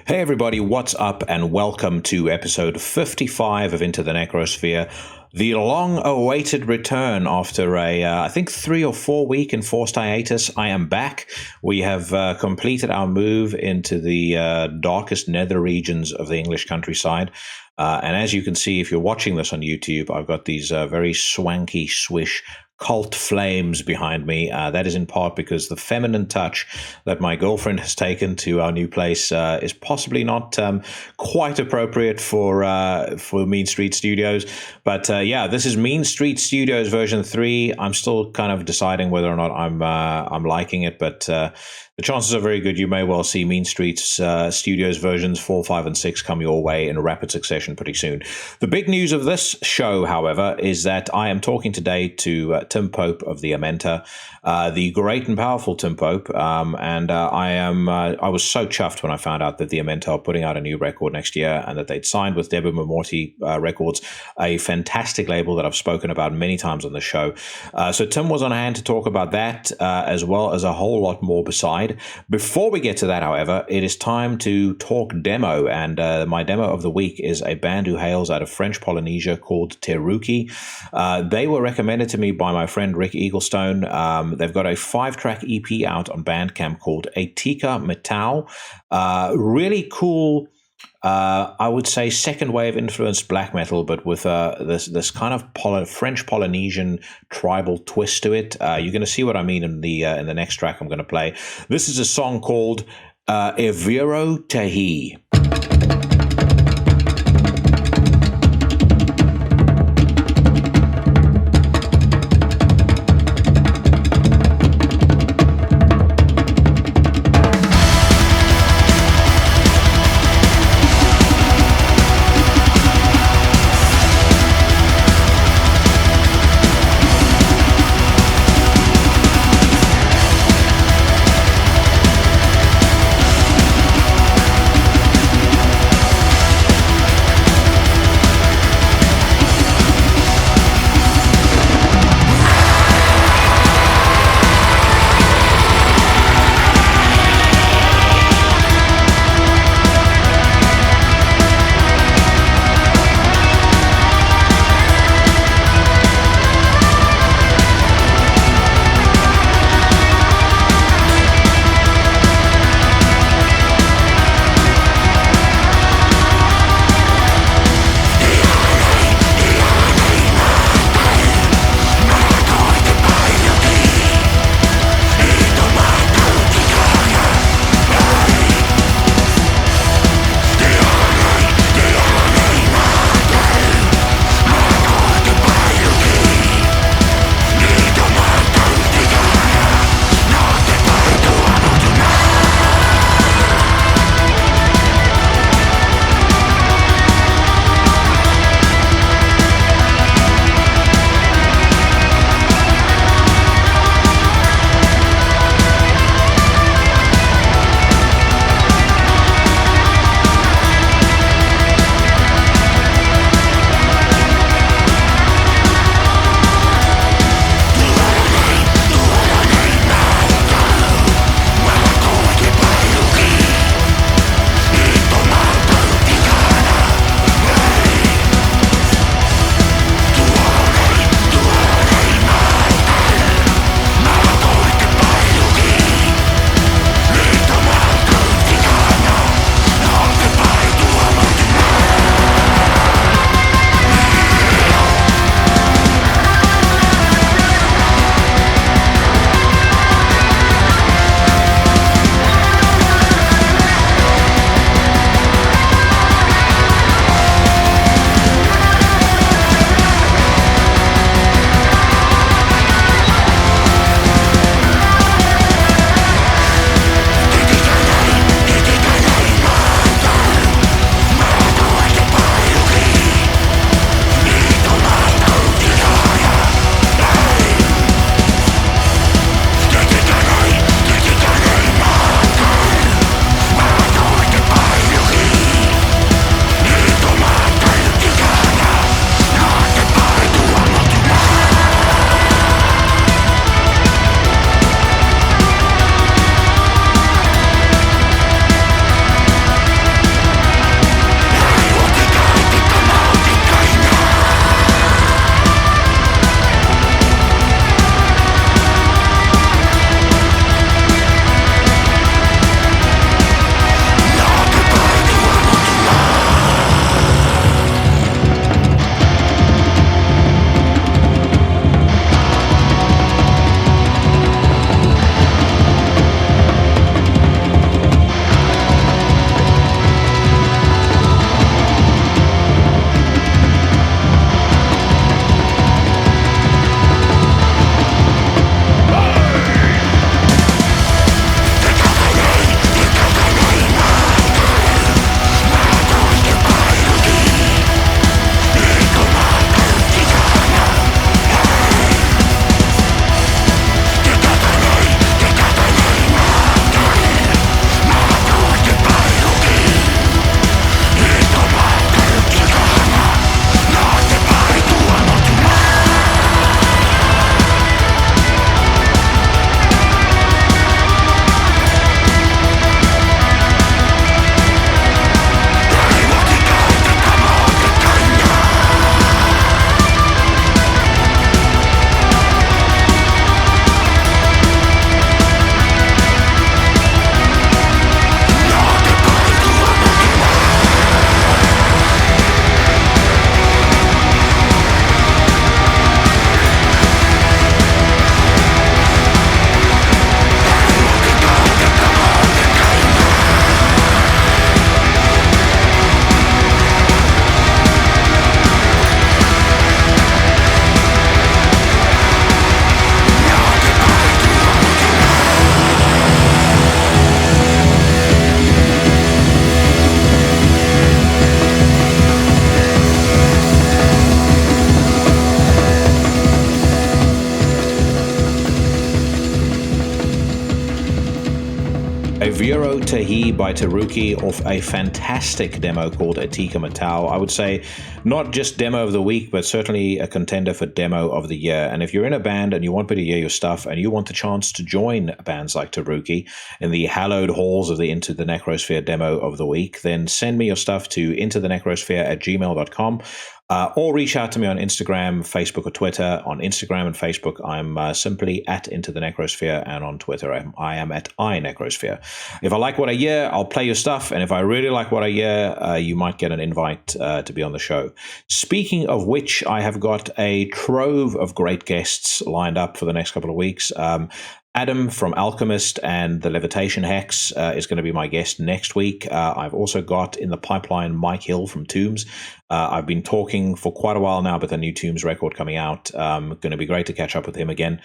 Hey everybody, what's up and welcome to episode 55 of Into the Necrosphere, the long-awaited return after I think 3 or 4 week enforced hiatus. I am back. We have completed our move into the darkest nether regions of the English countryside. And as you can see, if you're watching this on YouTube, I've got these very swanky swish cult flames behind me. That is in part because the feminine touch that my girlfriend has taken to our new place is possibly not quite appropriate for Mean Street Studios. But yeah, this is Mean Street Studios version 3. I'm still kind of deciding whether or not I'm liking it, but the chances are very good you may well see Mean Street Studios versions 4, 5, and 6 come your way in rapid succession pretty soon. The big news of this show, however, is that I am talking today to Tim Pope of the Amenta, the great and powerful Tim Pope, and I was so chuffed when I found out that the Amenta are putting out a new record next year and that they'd signed with Debemur Morti Records, a fantastic label that I've spoken about many times on the show. So Tim was on hand to talk about that as well as a whole lot more beside. Before we get to that, however, it is time to talk demo, and my demo of the week is a band who hails out of French Polynesia called Te Ruki. They were recommended to me by my friend Rick Eaglestone. They've got a 5-track EP out on Bandcamp called Etika Metal. Really cool, I would say second wave influenced black metal, but with this kind of French Polynesian tribal twist to it. You're going to see what I mean in the next track I'm going to play. This is a song called Evero Tahi. Zero Tahi by Te Ruki off a fantastic demo called Atika Matau. I would say not just demo of the week, but certainly a contender for demo of the year. And if you're in a band and you want me to hear your stuff and you want the chance to join bands like Te Ruki in the hallowed halls of the Into the Necrosphere demo of the week, then send me your stuff to intothenecrosphere@gmail.com. Or reach out to me on Instagram, Facebook, or Twitter. On Instagram and Facebook, I'm simply at Into the Necrosphere, and on Twitter, I am at iNecrosphere. If I like what I hear, I'll play your stuff, and if I really like what I hear, you might get an invite to be on the show. Speaking of which, I have got a trove of great guests lined up for the next couple of weeks. Adam from Alchemist and the Levitation Hex is going to be my guest next week. I've also got in the pipeline Mike Hill from Tombs. I've been talking for quite a while now about the new Tombs record coming out. Going to be great to catch up with him again.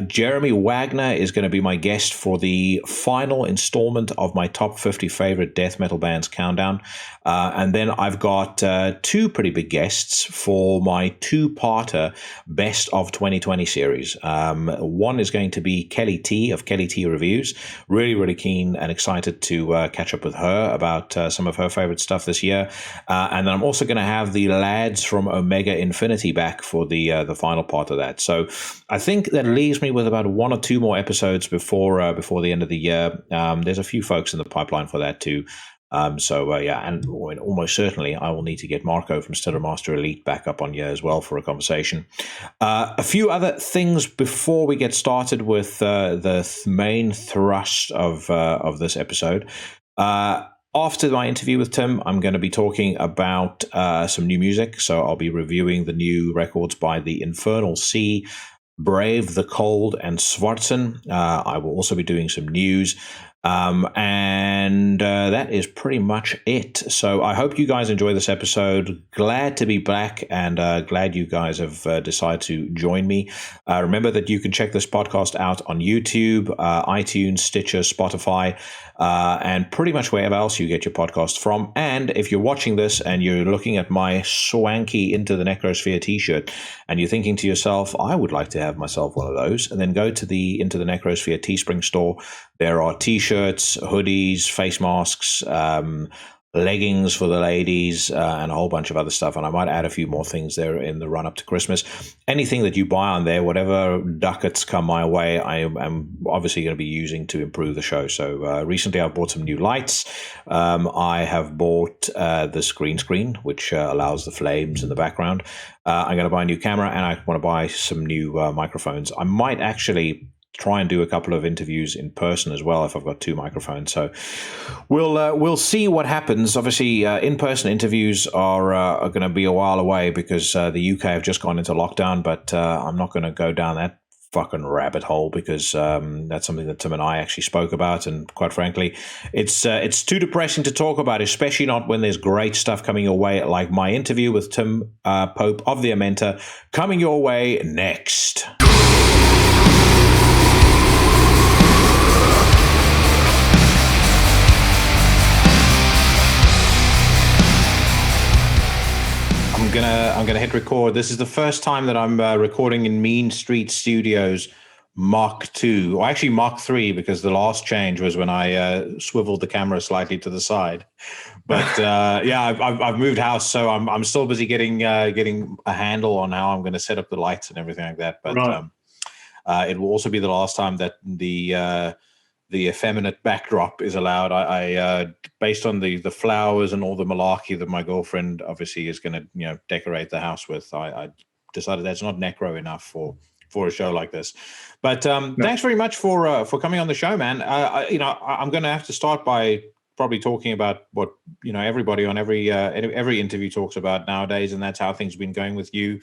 Jeremy Wagner is going to be my guest for the final installment of my top 50 favorite death metal bands countdown. And then I've got two pretty big guests for my two-parter Best of 2020 series. One is going to be Kelly T of Kelly T Reviews. Really, really keen and excited to catch up with her about some of her favorite stuff this year. And then I'm also going to have the lads from Omega Infinity back for the final part of that. So I think that leaves me with about one or two more episodes before the end of the year. There's a few folks in the pipeline for that too. And almost certainly I will need to get Marco from Stellar Master Elite back up on here as well for a conversation. A few other things before we get started with the main thrust of this episode. After my interview with Tim, I'm going to be talking about some new music. So I'll be reviewing the new records by the Infernal Sea, Brave the Cold, and Svartsyn. I will also be doing some news. And that is pretty much it. So I hope you guys enjoy this episode. Glad to be back, and glad you guys have decided to join me. Remember that you can check this podcast out on YouTube, iTunes, Stitcher, Spotify, and pretty much wherever else you get your podcast from. And if you're watching this and you're looking at my swanky Into the Necrosphere t-shirt and you're thinking to yourself, I would like to have myself one of those, and then go to the Into the Necrosphere Teespring store. There are t-shirts, hoodies, face masks, leggings for the ladies, and a whole bunch of other stuff. And I might add a few more things there in the run-up to Christmas. Anything that you buy on there, whatever ducats come my way, I am obviously going to be using to improve the show. So recently I bought some new lights. I have bought the green screen, which allows the flames in the background. I'm going to buy a new camera, and I want to buy some new microphones. I might actually try and do a couple of interviews in person as well if I've got two microphones. So we'll see what happens. Obviously, in-person interviews are going to be a while away because the UK have just gone into lockdown, but I'm not going to go down that fucking rabbit hole because that's something that Tim and I actually spoke about, and quite frankly, it's too depressing to talk about, especially not when there's great stuff coming your way, like my interview with Tim Pope of the Amenta coming your way next. I'm gonna hit record. This is the first time that I'm recording in Mean Street Studios Mark II, or actually Mark III, because the last change was when I swiveled the camera slightly to the side. But I've moved house, so I'm still busy getting a handle on how I'm going to set up the lights and everything like that. But right. It will also be the last time that the effeminate backdrop is allowed. I based on the flowers and all the malarkey that my girlfriend obviously is going to decorate the house with, I decided that's not necro enough for a show like this. But thanks very much for coming on the show, man. I'm going to have to start by probably talking about what everybody on every interview talks about nowadays, and that's how things have been going with you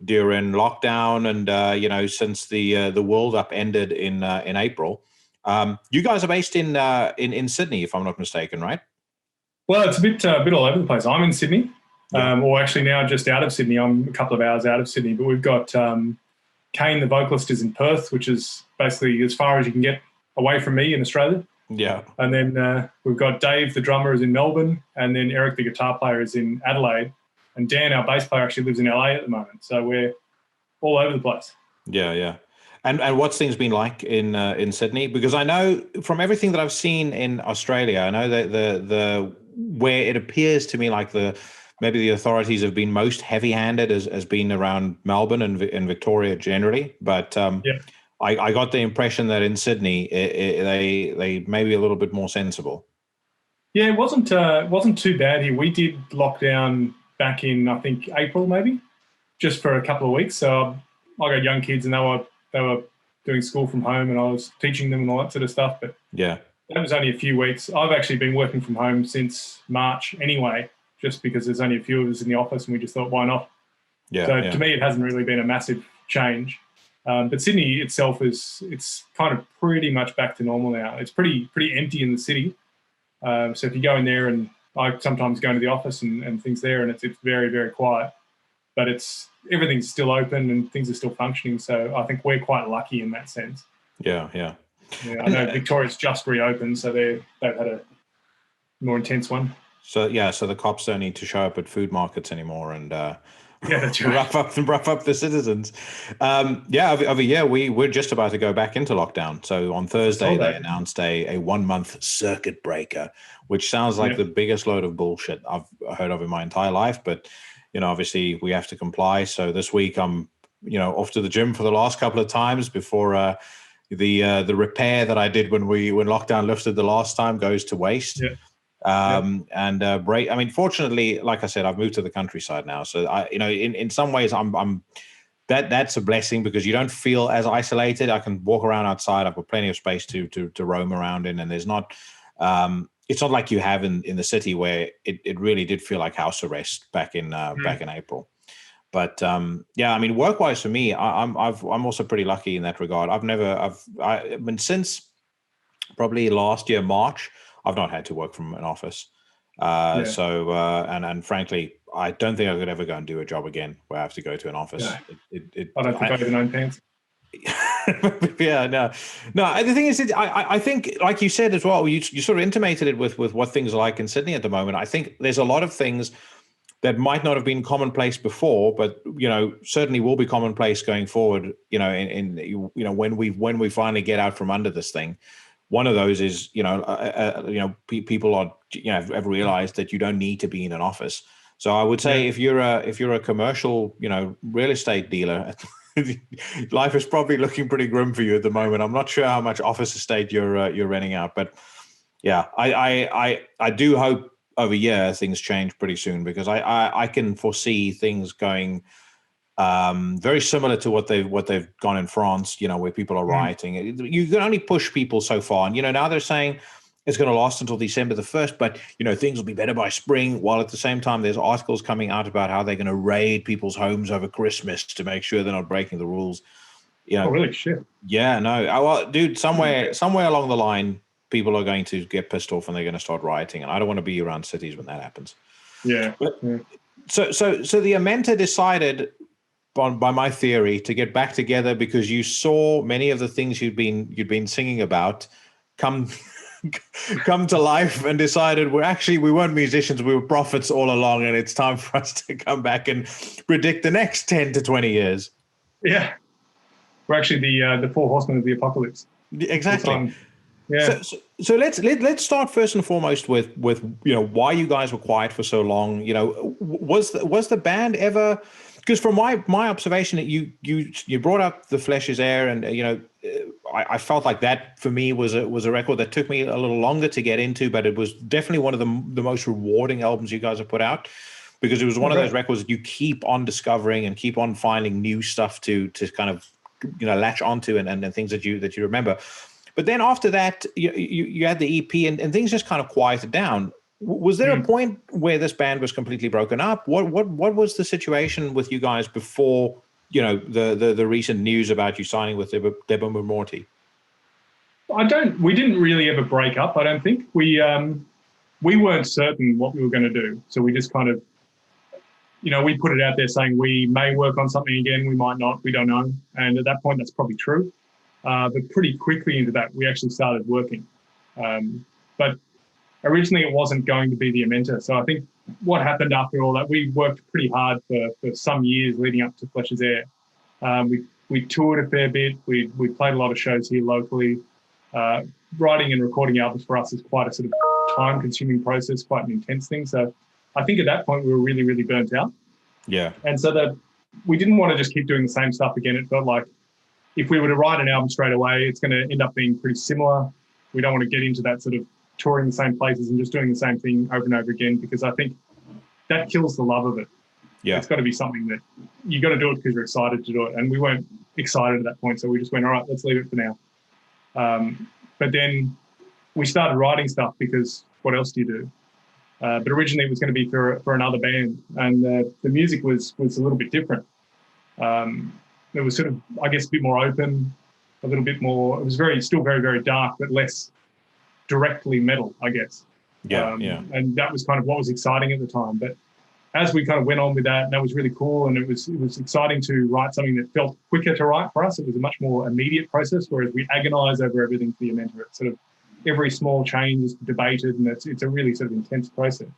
during lockdown and since the World Up ended in April. You guys are based in Sydney, if I'm not mistaken, right? Well, it's a bit all over the place. I'm in Sydney, or actually now just out of Sydney. I'm a couple of hours out of Sydney, but we've got Kane, the vocalist, is in Perth, which is basically as far as you can get away from me in Australia. Yeah. And then we've got Dave, the drummer, is in Melbourne, and then Eric, the guitar player, is in Adelaide, and Dan, our bass player, actually lives in LA at the moment. So we're all over the place. Yeah, yeah. And what's things been like in Sydney? Because I know from everything that I've seen in Australia, I know that the where it appears to me like maybe the authorities have been most heavy-handed has been around Melbourne and Victoria generally. But Yeah. I got the impression that in Sydney they may be a little bit more sensible. Yeah, it wasn't too bad here. We did lock down back in, I think, April maybe, just for a couple of weeks. So I got young kids and they were doing school from home and I was teaching them and all that sort of stuff. But Yeah. that was only a few weeks. I've actually been working from home since March anyway, just because there's only a few of us in the office and we just thought, why not? Yeah. So yeah. to me, it hasn't really been a massive change. But Sydney itself it's kind of pretty much back to normal now. It's pretty empty in the city. So if you go in there, and I sometimes go into the office and things there, and it's very, very quiet. But everything's still open and things are still functioning. So I think we're quite lucky in that sense. Yeah. Yeah, I know Victoria's just reopened, so they've had a more intense one. So the cops don't need to show up at food markets anymore and Yeah, that's right. rough up the citizens. Over here we're just about to go back into lockdown. So on Thursday they announced a 1 month circuit breaker, which sounds like the biggest load of bullshit I've heard of in my entire life. But obviously we have to comply. So this week I'm off to the gym for the last couple of times before the repair that I did when lockdown lifted the last time goes to waste. Yeah. I mean, fortunately, like I said, I've moved to the countryside now, so in some ways, I'm that's a blessing because you don't feel as isolated. I can walk around outside. I've got plenty of space to roam around in, and there's not. It's not like you have in the city where it really did feel like house arrest back in April. But I mean, work-wise for me, I'm also pretty lucky in that regard. I mean, since probably last year March, I've not had to work from an office. So and frankly, I don't think I could ever go and do a job again where I have to go to an office. Yeah. I don't think I even own pants. No. The thing is, I think, like you said as well, you sort of intimated it with what things are like in Sydney at the moment. I think there's a lot of things that might not have been commonplace before, but certainly will be commonplace going forward. When we finally get out from under this thing. One of those is, people are, have realized that you don't need to be in an office. So I would say if you're a commercial, real estate dealer, life is probably looking pretty grim for you at the moment. I'm not sure how much office estate you're renting out, but yeah, I do hope over here things change pretty soon because I can foresee things going very similar to what they've gone in France, where people are rioting. You can only push people so far. And, now they're saying it's going to last until December the 1st, but, things will be better by spring, while at the same time there's articles coming out about how they're going to raid people's homes over Christmas to make sure they're not breaking the rules. Oh, really? Shit. Yeah, no. Well, dude, somewhere along the line, people are going to get pissed off and they're going to start rioting. And I don't want to be around cities when that happens. Yeah. So the Amenta decided, by my theory, to get back together because you saw many of the things you'd been singing about come to life and decided we weren't musicians, we were prophets all along, and it's time for us to come back and predict the next 10 to 20 years. Yeah. We're actually the four horsemen of the apocalypse. Exactly. Yeah. So let's start first and foremost with why you guys were quiet for so long. Was the band ever? Because from my observation, you brought up The Flesh is Air, and I felt like that for me was a record that took me a little longer to get into, but it was definitely one of the most rewarding albums you guys have put out, because it was one of those records that you keep on discovering and keep on finding new stuff to kind of latch onto and things that you remember. But then after that, you had the EP and things just kind of quieted down. Was there a point where this band was completely broken up? What was the situation with you guys before the recent news about you signing with Debemur Morti? We didn't really ever break up. I don't think we weren't certain what we were going to do, so we just kind of we put it out there saying we may work on something again, we might not, we don't know. And at that point, that's probably true. But pretty quickly into that, we actually started working. But originally, it wasn't going to be the Amenta. So I think what happened after all that, we worked pretty hard for some years leading up to Flesh is Air. We we toured a fair bit. We played a lot of shows here locally. Writing and recording albums for us is quite a sort of time-consuming process, quite an intense thing. So I think at that point we were really, really burnt out. Yeah. And so we didn't want to just keep doing the same stuff again. It felt like if we were to write an album straight away, it's going to end up being pretty similar. We don't want to get into that sort of touring the same places and just doing the same thing over and over again, because I think that kills the love of it. Yeah. It's got to be something that you got to do it because you're excited to do it. And we weren't excited at that point. So we just went, all right, let's leave it for now. But then we started writing stuff because what else do you do? But originally it was going to be for another band, and the music was a little bit different. It was sort of, I guess, a bit more open, a little bit more. It was still very, very dark, but less directly metal, I guess. Yeah. And that was kind of what was exciting at the time. But as we kind of went on with that, that was really cool, and it was exciting to write something that felt quicker to write for us. It was a much more immediate process, whereas we agonize over everything for the Amenta. It's sort of every small change is debated, and it's a really sort of intense process.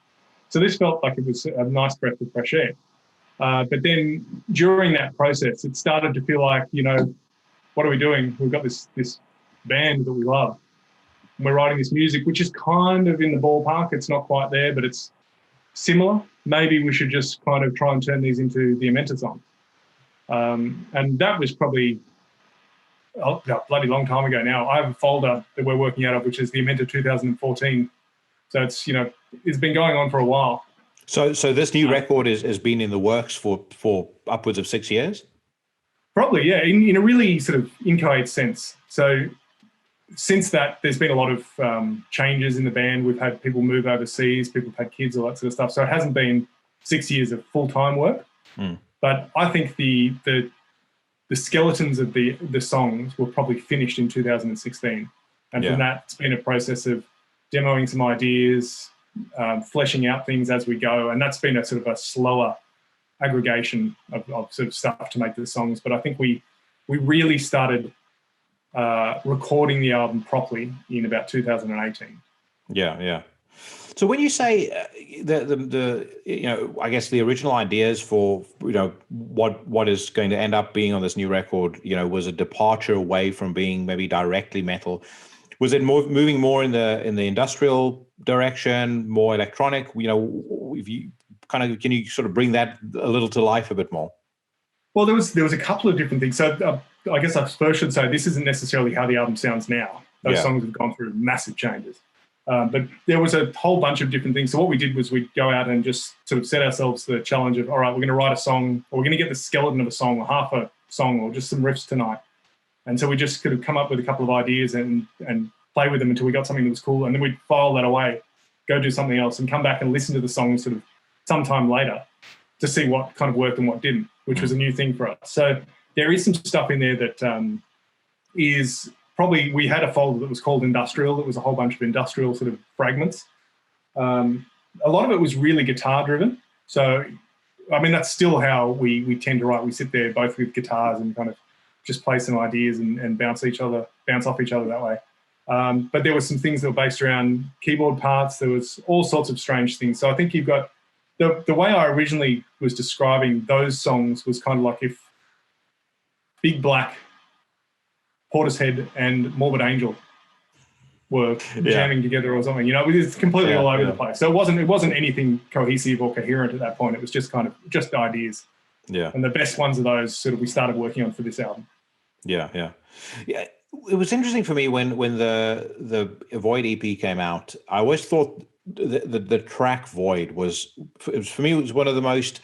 So this felt like it was a nice breath of fresh air. But then during that process, it started to feel like, what are we doing? We've got this band that we love, and we're writing this music, which is kind of in the ballpark. It's not quite there, but it's similar. Maybe we should just kind of try and turn these into the Amenta songs. And that was probably a bloody long time ago now. I have a folder that we're working out of, which is the Amenta 2014. So it's been going on for a while. So this new record has been in the works for upwards of 6 years? Probably, yeah, in a really sort of inchoate sense. So since that, there's been a lot of changes in the band. We've had people move overseas, people have had kids, all that sort of stuff. So it hasn't been 6 years of full-time work. But I think the skeletons of the songs were probably finished in 2016. And from that, it's been a process of demoing some ideas, fleshing out things as we go. And that's been a sort of a slower aggregation of sort of stuff to make the songs. But I think we really started recording the album properly in about 2018. Yeah. So when you say the I guess the original ideas for what is going to end up being on this new record, was a departure away from being maybe directly metal. Was it moving more in the industrial direction, more electronic? If you can you sort of bring that a little to life a bit more? Well, there was a couple of different things. So I guess I first should say this isn't necessarily how the album sounds now. Those songs have gone through massive changes. But there was a whole bunch of different things. So what we did was we'd go out and just sort of set ourselves the challenge of, all right, we're going to write a song, or we're going to get the skeleton of a song or half a song or just some riffs tonight. And so we just could have come up with a couple of ideas and play with them until we got something that was cool. And then we'd file that away, go do something else, and come back and listen to the song sort of sometime later to see what kind of worked and what didn't, which was a new thing for us. So there is some stuff in there that is probably, we had a folder that was called Industrial. That was a whole bunch of industrial sort of fragments. A lot of it was really guitar driven. So, I mean, that's still how we tend to write. We sit there both with guitars and kind of just play some ideas and bounce off each other that way. But there were some things that were based around keyboard parts. There was all sorts of strange things. So I think you've got, the way I originally was describing those songs was kind of like if Big Black, Portishead and Morbid Angel were jamming together or something. It's completely all over the place. So it wasn't anything cohesive or coherent at that point. It was just kind of just ideas. Yeah. And the best ones of those sort of we started working on for this album. Yeah. It was interesting for me when the Void EP came out. I always thought the track Void was for me, it was one of the most,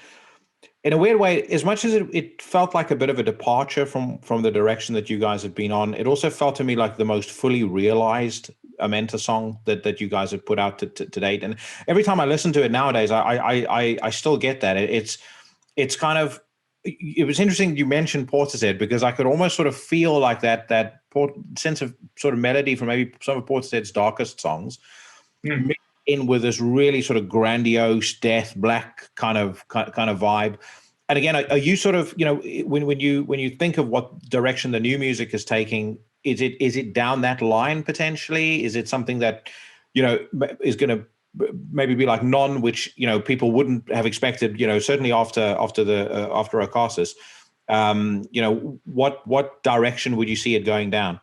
in a weird way, as much as it felt like a bit of a departure from the direction that you guys had been on, it also felt to me like the most fully realized Amenta song that you guys have put out to date. And every time I listen to it nowadays, I still get that. It's kind of, it was interesting you mentioned Portishead, because I could almost sort of feel like that sense of sort of melody from maybe some of Portishead's darkest songs, in with this really sort of grandiose death black kind of vibe. And again, are you sort of, when you think of what direction the new music is taking, is it down that line potentially? Is it something that is going to maybe be like Non, which people wouldn't have expected, certainly after Ocasis? What direction would you see it going down?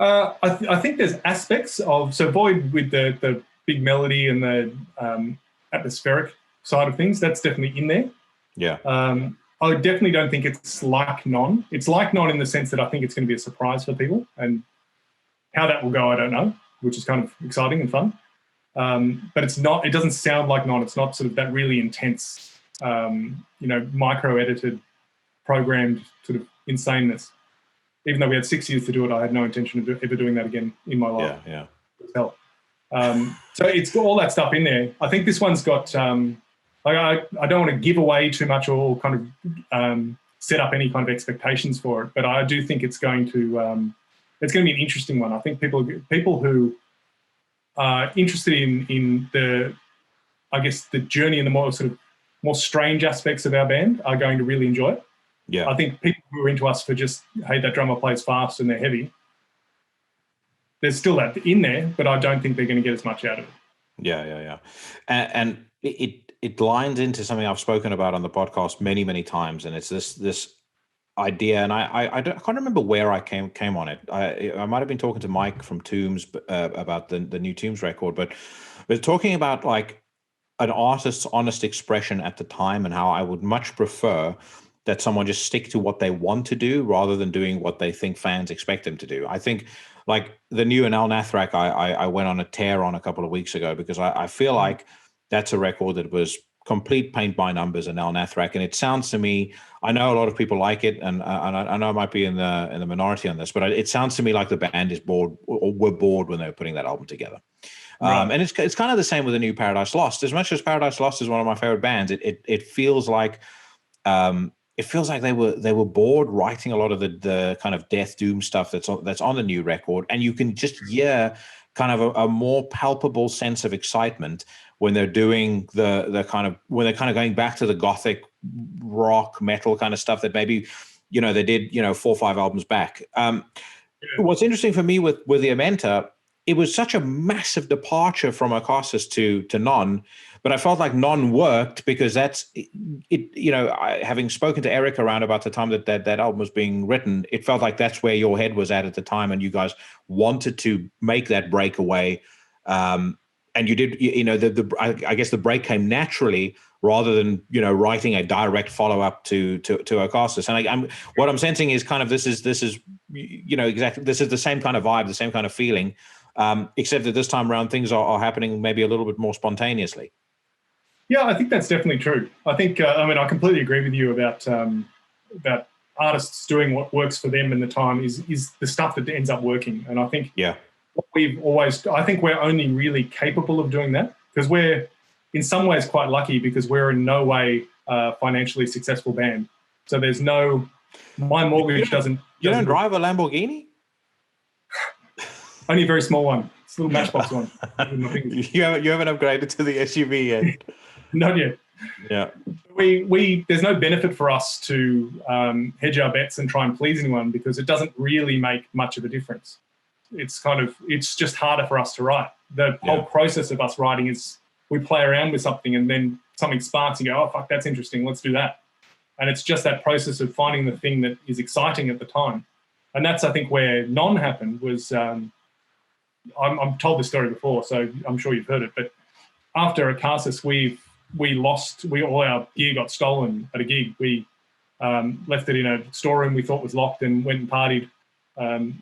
I think there's aspects of Void with the big melody and the atmospheric side of things. That's definitely in there. Yeah. I definitely don't think it's like Non. It's like Non in the sense that I think it's going to be a surprise for people, and how that will go, I don't know, which is kind of exciting and fun. But it's not. It doesn't sound like Non. It's not sort of that really intense, micro-edited, programmed sort of insaneness. Even though we had 6 years to do it, I had no intention of ever doing that again in my life. Yeah. So it's got all that stuff in there. I think this one's got. I don't want to give away too much or kind of set up any kind of expectations for it, but I do think it's going to be an interesting one. I think people who are interested in the journey and the more strange aspects of our band are going to really enjoy it. Yeah, I think people who are into us for just, hey, that drummer plays fast and they're heavy, there's still that in there, but I don't think they're going to get as much out of it. Yeah. And it lines into something I've spoken about on the podcast many, many times, and it's this idea, and I can't remember where I came on it. I might have been talking to Mike from Tombs about the new Tombs record, but talking about like an artist's honest expression at the time, and how I would much prefer that someone just stick to what they want to do rather than doing what they think fans expect them to do. I think like the new Al Nathrak, I went on a tear on a couple of weeks ago, because I feel like that's a record that was complete paint by numbers and Al Nathrak, and it sounds to me, I know a lot of people like it, and I know I might be in the minority on this, but it sounds to me like the band is bored, or were bored when they were putting that album together. Right. And it's kind of the same with the new Paradise Lost. As much as Paradise Lost is one of my favorite bands, it feels like they were bored writing a lot of the kind of death doom stuff that's on the new record, and you can just hear kind of a more palpable sense of excitement when they're doing the kind of going back to the gothic rock metal kind of stuff that maybe they did 4 or 5 albums back. What's interesting for me with the Amenta, it was such a massive departure from Ocasys to Non, but I felt like Non worked because that's it. Having spoken to Eric around about the time that album was being written, it felt like that's where your head was at the time, and you guys wanted to make that breakaway. And you did. I guess the break came naturally rather than writing a direct follow up to Ocasys. And what I'm sensing is kind of this is exactly, this is the same kind of vibe, the same kind of feeling. Except that this time around things are happening maybe a little bit more spontaneously. Yeah, I think that's definitely true. I think, I completely agree with you about artists doing what works for them in the time is the stuff that ends up working. And I think I think we're only really capable of doing that because we're in some ways quite lucky because we're in no way a financially successful band. So there's my mortgage doesn't... You don't drive a Lamborghini? Only a very small one. It's a little Matchbox one. You haven't upgraded to the SUV yet. Not yet. Yeah. There's no benefit for us to hedge our bets and try and please anyone because it doesn't really make much of a difference. It's just harder for us to write. The whole process of us writing is we play around with something and then something sparks and you go, oh, fuck, that's interesting. Let's do that. And it's just that process of finding the thing that is exciting at the time. And that's, I think, where Non happened was... I've told this story before, so I'm sure you've heard it. But after Ocasys, all our gear got stolen at a gig. We left it in a storeroom we thought was locked and went and partied.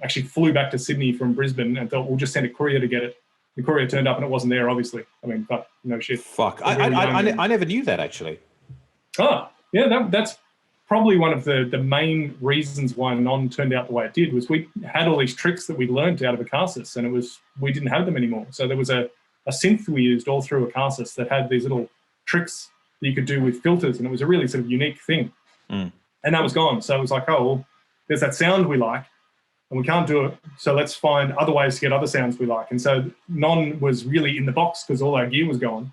Actually flew back to Sydney from Brisbane and thought we'll just send a courier to get it. The courier turned up and it wasn't there, obviously. I mean, fuck, no shit. Fuck, I never knew that actually. Oh, yeah, that's probably one of the main reasons why Non turned out the way it did was we had all these tricks that we learned out of Ocasys and we didn't have them anymore. So there was a synth we used all through Ocasys that had these little tricks that you could do with filters and it was a really sort of unique thing. And that was gone. So it was like, oh, well, there's that sound we like and we can't do it. So let's find other ways to get other sounds we like. And so Non was really in the box because all our gear was gone.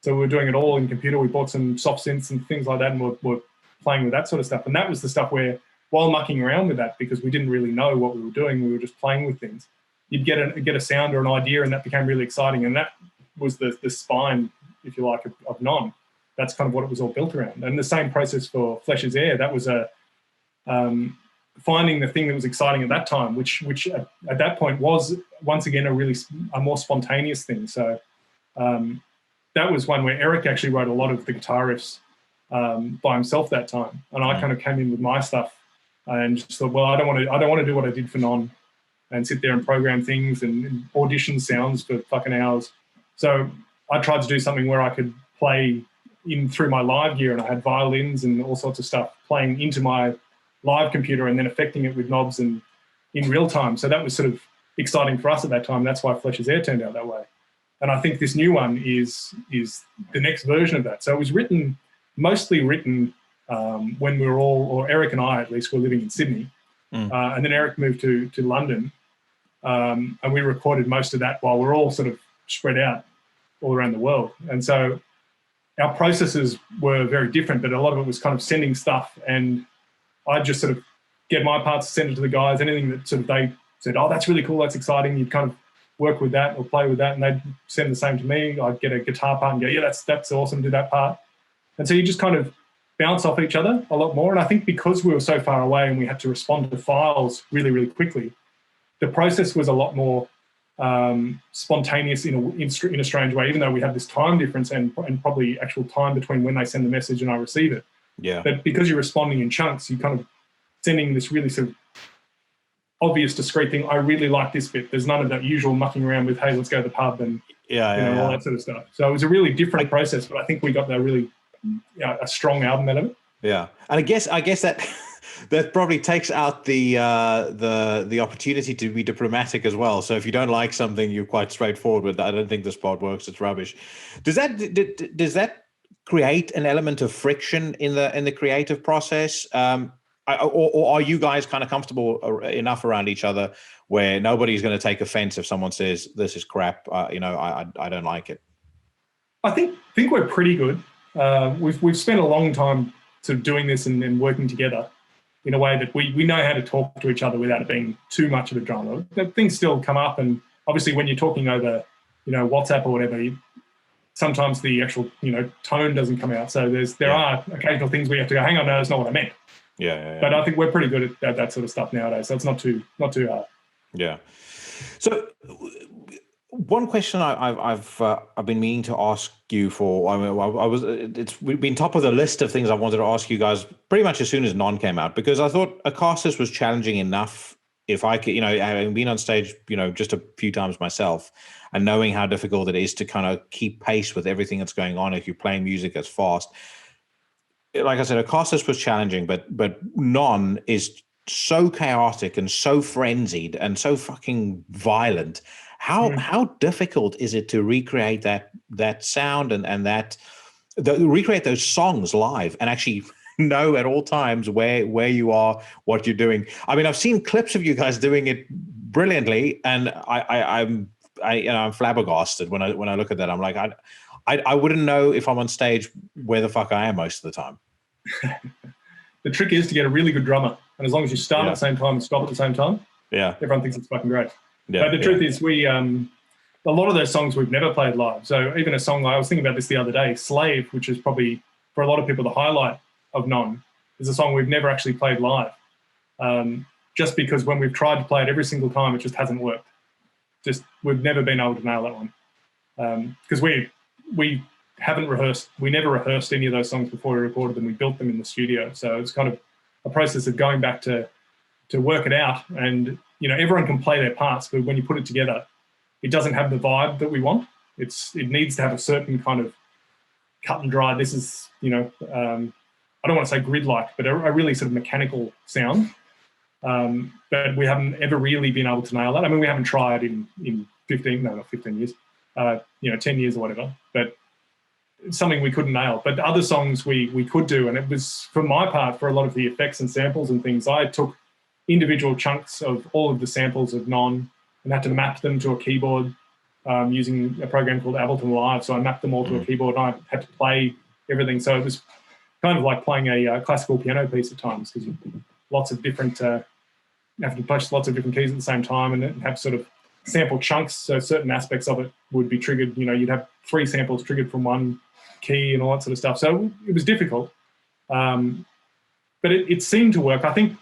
So we were doing it all in computer. We bought some soft synths and things like that and we're playing with that sort of stuff. And that was the stuff where, while mucking around with that, because we didn't really know what we were doing, we were just playing with things, you'd get a sound or an idea and that became really exciting. And that was the spine, if you like, of Non. that's kind of what it was all built around. And the same process for Flesh is Air. That was finding the thing that was exciting at that time, which at that point was once again a more spontaneous thing. So that was one where Eric actually wrote a lot of the guitar riffs by himself that time, and I kind of came in with my stuff and just thought, well, I don't want to do what I did for Non and sit there and program things and audition sounds for fucking hours. So I tried to do something where I could play in through my live gear, and I had violins and all sorts of stuff playing into my live computer and then affecting it with knobs and in real time. So that was sort of exciting for us at that time. That's why Flesh is Air turned out that way. And I think this new one is the next version of that. So it was mostly written when we were all, or Eric and I at least, were living in Sydney. And then Eric moved to London, and we recorded most of that while we're all sort of spread out all around the world. And so our processes were very different, but a lot of it was kind of sending stuff, and I'd just sort of get my parts, send it to the guys, anything that sort of they said, oh, that's really cool, that's exciting, you'd kind of work with that or play with that, and they'd send the same to me. I'd get a guitar part and go, yeah, that's awesome, do that part. And so you just kind of bounce off each other a lot more. And I think because we were so far away and we had to respond to files really, really quickly, the process was a lot more spontaneous in a strange way, even though we have this time difference and probably actual time between when they send the message and I receive it. Yeah. But because you're responding in chunks, you kind of sending this really sort of obvious, discreet thing. I really like this bit. There's none of that usual mucking around with, hey, let's go to the pub and all that sort of stuff. So it was a really different process, but I think we got that really a strong album out of it. Yeah, and I guess that that probably takes out the opportunity to be diplomatic as well. So if you don't like something, you're quite straightforward with, I don't think this part works, it's rubbish. Does that create an element of friction in the creative process? Or are you guys kind of comfortable enough around each other where nobody's going to take offense if someone says this is crap? I don't like it. I think we're pretty good. We've spent a long time sort of doing this and working together in a way that we know how to talk to each other without it being too much of a drama. Things still come up, and obviously when you're talking over, WhatsApp or whatever, sometimes the actual tone doesn't come out. So there are occasional things we have to go, hang on, no, that's not what I meant. Yeah. But I think we're pretty good at that sort of stuff nowadays. So it's not too hard. Yeah. So one question I've been meaning to ask you for. We've been top of the list of things I wanted to ask you guys pretty much as soon as Non came out, because I thought Acasis was challenging enough. If I could, having been on stage, just a few times myself, and knowing how difficult it is to kind of keep pace with everything that's going on if you're playing music as fast. Like I said, Acasis was challenging, but Non is so chaotic and so frenzied and so fucking violent. How difficult is it to recreate that sound and recreate those songs live and actually know at all times where you are, what you're doing? I mean, I've seen clips of you guys doing it brilliantly, and I'm flabbergasted when I look at that. I'm like, I wouldn't know if I'm on stage where the fuck I am most of the time. The trick is to get a really good drummer, and as long as you start at the same time and stop at the same time, everyone thinks it's fucking great. But the truth is, we a lot of those songs we've never played live. So even a song, I was thinking about this the other day, Slave, which is probably for a lot of people the highlight of Non, is a song we've never actually played live. Just because when we've tried to play it every single time, it just hasn't worked. We've never been able to nail that one. Because we haven't rehearsed. We never rehearsed any of those songs before we recorded them. We built them in the studio. So it's kind of a process of going back to work it out. And, everyone can play their parts, but when you put it together, it doesn't have the vibe that we want. It needs to have a certain kind of cut and dry. This is, I don't want to say grid-like, but a really sort of mechanical sound. But we haven't ever really been able to nail that. I mean, we haven't tried in 15 years, 10 years or whatever, but it's something we couldn't nail. But other songs we could do, and it was, for my part, for a lot of the effects and samples and things, I took individual chunks of all of the samples of Non and had to map them to a keyboard using a program called Ableton Live. So I mapped them all to a keyboard, and I had to play everything. So it was kind of like playing a classical piano piece at times, because you have to push lots of different keys at the same time and have sort of sample chunks. So certain aspects of it would be triggered. You'd have 3 samples triggered from one key and all that sort of stuff. So it was difficult, but it seemed to work. I think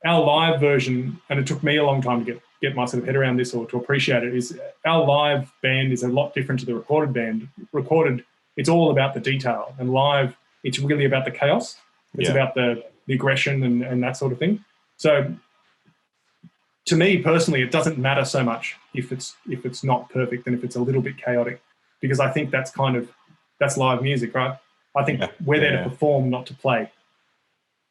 our live version, and it took me a long time to get my sort of head around this or to appreciate it, is our live band is a lot different to the recorded band. Recorded, it's all about the detail, and live, it's really about the chaos. It's about the aggression and that sort of thing. So to me personally, it doesn't matter so much if it's not perfect and if it's a little bit chaotic, because I think that's live music, right? I think we're there to perform, not to play.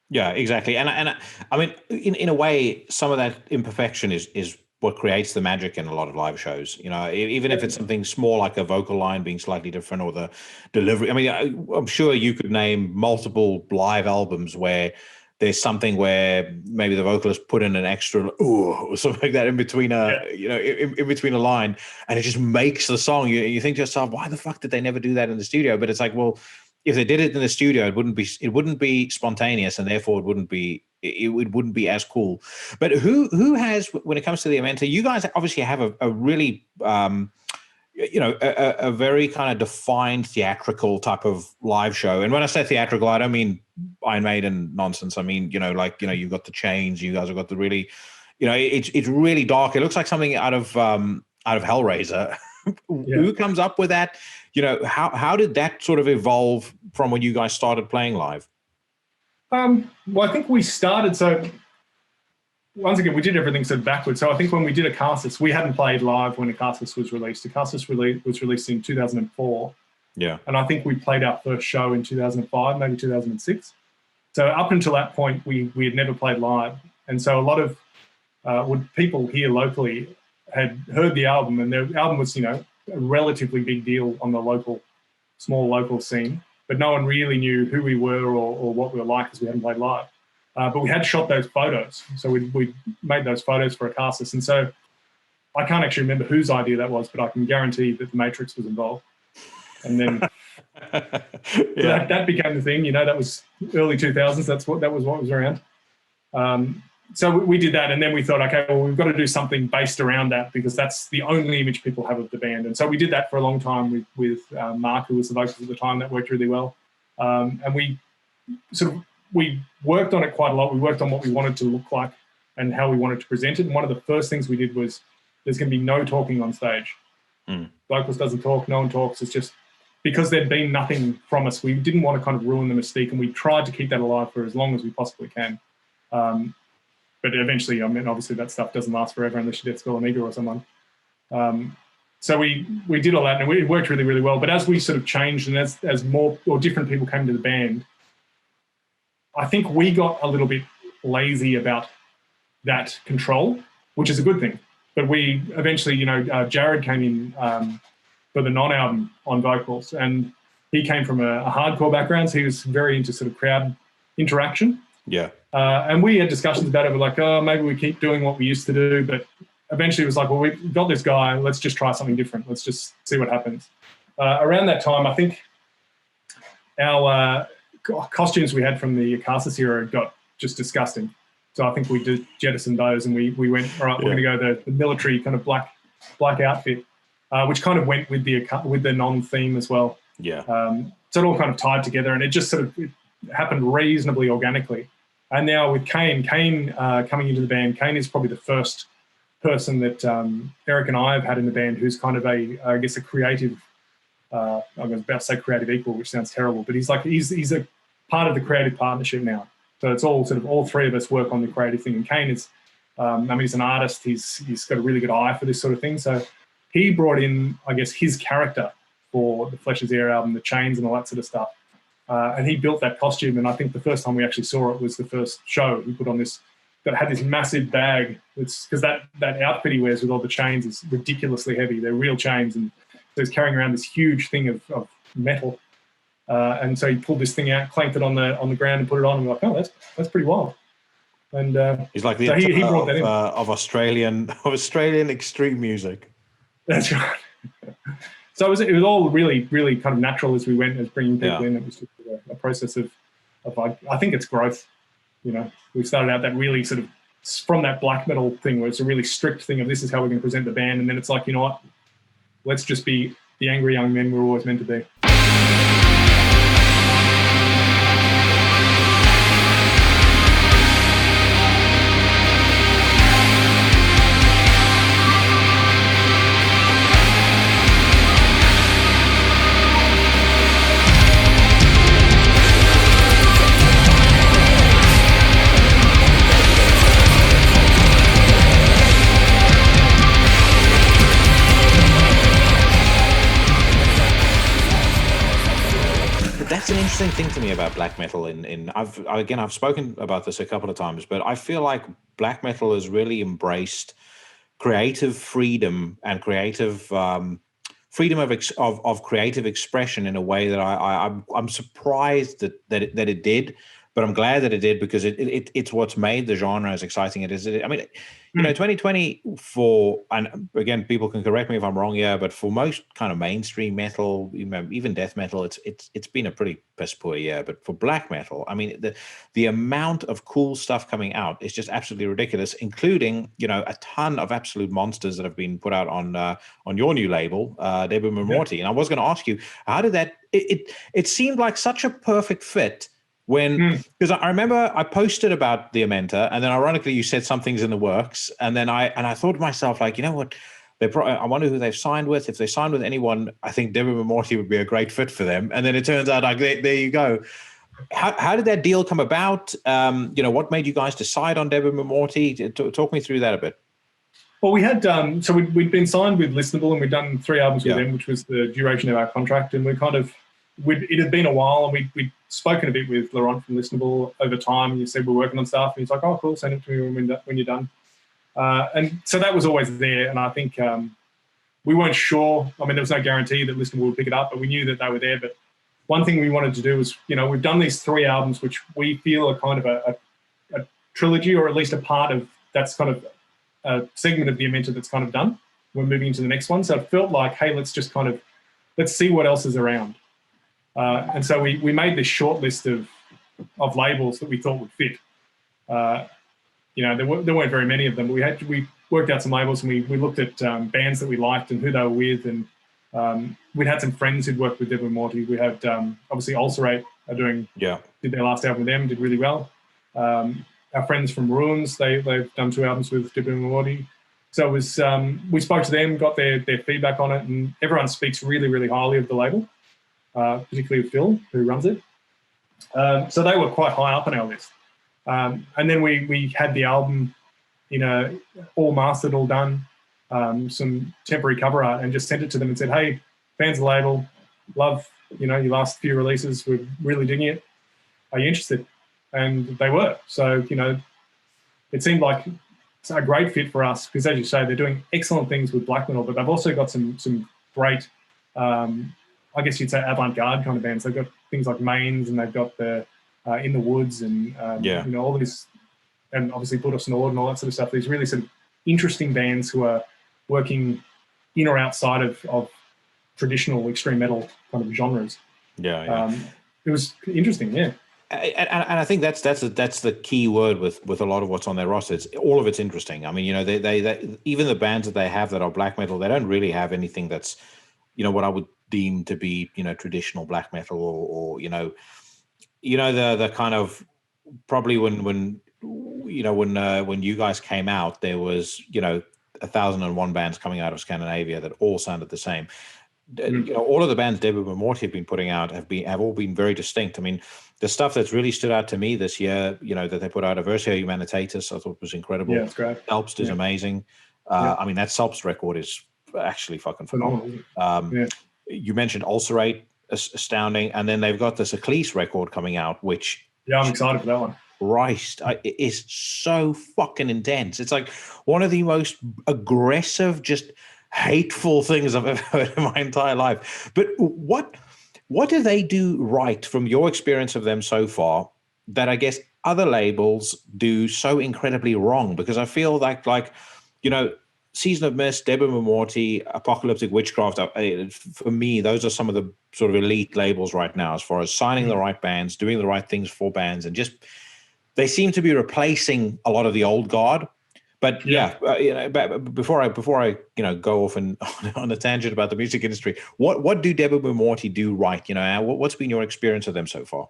Yeah, exactly. And I mean, in a way, some of that imperfection is what creates the magic in a lot of live shows. You know, even if it's something small like a vocal line being slightly different or the delivery. I mean, I'm sure you could name multiple live albums where there's something where maybe the vocalist put in an extra ooh or something like that in between in between a line, and it just makes the song. You think to yourself, why the fuck did they never do that in the studio? But it's like, well, if they did it in the studio, it wouldn't be spontaneous, and therefore it wouldn't be as cool. But who has, when it comes to the Amenta, you guys obviously have a really a very kind of defined theatrical type of live show. And when I say theatrical, I don't mean Iron Maiden nonsense. I mean, you've got the chains, you guys have got the really, it's really dark. It looks like something out of Hellraiser. Who comes up with that? How did that sort of evolve from when you guys started playing live? Well, I think we started, so once again, we did everything sort of backwards. So I think when we did Acasis, we hadn't played live when Acasis was released. Acasis was released in 2004. Yeah. And I think we played our first show in 2005, maybe 2006. So up until that point, we had never played live. And so a lot of people here locally had heard the album, and the album was, a relatively big deal on the small local scene, but no one really knew who we were or what we were like because we hadn't played live. But we had shot those photos. So we made those photos for Acasis. And so I can't actually remember whose idea that was, but I can guarantee that the Matrix was involved. And then that became the thing, that was early 2000s. That was what was around. So we did that, and then we thought, okay, well, we've got to do something based around that because that's the only image people have of the band. And so we did that for a long time with Mark, who was the vocalist at the time. That worked really well. And we worked on it quite a lot. We worked on what we wanted to look like and how we wanted to present it. And one of the first things we did was there's going to be no talking on stage. Vocalist doesn't talk, no one talks. It's just because there'd been nothing from us. We didn't want to kind of ruin the mystique, and we tried to keep that alive for as long as we possibly can. But eventually, obviously that stuff doesn't last forever unless you death spell Amiga or someone. So we did all that, and it worked really, really well. But as we sort of changed and as more or different people came to the band, I think we got a little bit lazy about that control, which is a good thing. But we eventually, Jared came in for the non-album on vocals, and he came from a hardcore background, so he was very into sort of crowd interaction. Yeah. And we had discussions about it. We're like, oh, maybe we keep doing what we used to do. But eventually it was like, well, we've got this guy. Let's just try something different. Let's just see what happens. Around that time, I think our costumes we had from the Acasis era got just disgusting. So I think we did jettison those, and we went, all right, we're going to go the military kind of black outfit, which kind of went with the non-theme as well. Yeah. So it all kind of tied together, and it just sort of happened reasonably organically. And now with Kane coming into the band, Kane is probably the first person that Eric and I have had in the band who's kind of a creative, I was about to say creative equal, which sounds terrible, but he's a part of the creative partnership now. So it's all three of us work on the creative thing. And Kane is, he's an artist. He's got a really good eye for this sort of thing. So he brought in, I guess, his character for the Flesh is Air album, the chains and all that sort of stuff. And he built that costume, and I think the first time we actually saw it was the first show. He put on this, that had this massive bag. It's because that outfit he wears with all the chains is ridiculously heavy. They're real chains, and so he's carrying around this huge thing of metal. And so he pulled this thing out, clamped it on the ground, and put it on. And we're like, oh, that's pretty wild. And he's like the so he brought that in. of Australian extreme music. That's right. So it was all really, really kind of natural as we went, as bringing people in. It was just a process of I think it's growth. We started out that really sort of from that black metal thing where it's a really strict thing of this is how we're going to present the band, and then it's like, you know what, let's just be the angry young men we're always meant to be. that's an interesting thing to me about black metal. I've spoken about this a couple of times, but I feel like black metal has really embraced creative freedom and creative freedom of creative expression in a way that I'm surprised that it did, but I'm glad that it did, because it's what's made the genre as exciting as it is. I mean, 2020 and again, people can correct me if I'm wrong here, but for most kind of mainstream metal, even death metal, it's been a pretty piss poor year. But for black metal, I mean, the amount of cool stuff coming out is just absolutely ridiculous, including a ton of absolute monsters that have been put out on your new label, Debemur Morti. And I was going to ask you, how did that? It seemed like such a perfect fit. Because I remember I posted about the Amenta, and then ironically you said something's in the works, and then I thought to myself, like, you know what, I wonder who they've signed with. If they signed with anyone, I think Debemur Morti would be a great fit for them. And then it turns out, like, there you go. How did that deal come about? What made you guys decide on Debemur Morti? Talk me through that a bit. Well, we had so we'd been signed with Listenable, and we'd done 3 albums with them, which was the duration of our contract, and we kind of. It had been a while, and we'd spoken a bit with Laurent from Listenable over time. And you said we're working on stuff, and he's like, "Oh, cool, send it to me when you're done." And so that was always there. And I think we weren't sure. I mean, there was no guarantee that Listenable would pick it up, but we knew that they were there. But one thing we wanted to do was, we've done these 3 albums, which we feel are kind of a trilogy, or at least a part of that's kind of a segment of the Amenta that's kind of done. We're moving into the next one, so it felt like, hey, let's see what else is around. And so we made this short list of labels that we thought would fit. There weren't very many of them, but we worked out some labels, and we looked at bands that we liked and who they were with, and we'd had some friends who'd worked with Debemur Morti. We had obviously Ulcerate did their last album with them, did really well. Our friends from Ruins, they've done 2 albums with Debemur Morti. So it was we spoke to them, got their feedback on it, and everyone speaks really, really highly of the label. Particularly with Phil, who runs it. So they were quite high up on our list. And then we had the album, all mastered, all done, some temporary cover art, and just sent it to them and said, hey, fans of the label, love, your last few releases, we're really digging it. Are you interested? And they were. So, it seemed like it's a great fit for us, because as you say, they're doing excellent things with black metal, but they've also got some great I guess you'd say avant-garde kind of bands. They've got things like Mains, and they've got the In the Woods, and all these, and obviously Put Us Nord and all that sort of stuff. These really sort of interesting bands who are working in or outside of traditional extreme metal kind of genres. It was interesting, yeah. And I think that's the key word with a lot of what's on their roster. All of it's interesting. I mean, they even the bands that they have that are black metal, they don't really have anything that's, what I would deemed to be traditional black metal, or the kind of, probably when you guys came out, there was 1,001 bands coming out of Scandinavia that all sounded the same. All of the bands Debemur Morti have been putting out have all been very distinct. I mean, the stuff that's really stood out to me this year, that they put out, Aversio Humanitatis, I thought was incredible. Yeah, it's great. Alpst is amazing. I mean, that Alpst record is actually fucking phenomenal. You mentioned Ulcerate, astounding, and then they've got this Ecclese record coming out, which I'm excited for that one. Christ, it is so fucking intense. It's like one of the most aggressive, just hateful things I've ever heard in my entire life. But what do they do right, from your experience of them so far, that I guess other labels do so incredibly wrong? Because I feel like Season of Mist, Debemur Morti, Apocalyptic Witchcraft, for me, those are some of the sort of elite labels right now, as far as signing the right bands, doing the right things for bands, and just they seem to be replacing a lot of the old guard. But before I go off on a tangent about the music industry, what do Debemur Morti do right? What's been your experience of them so far?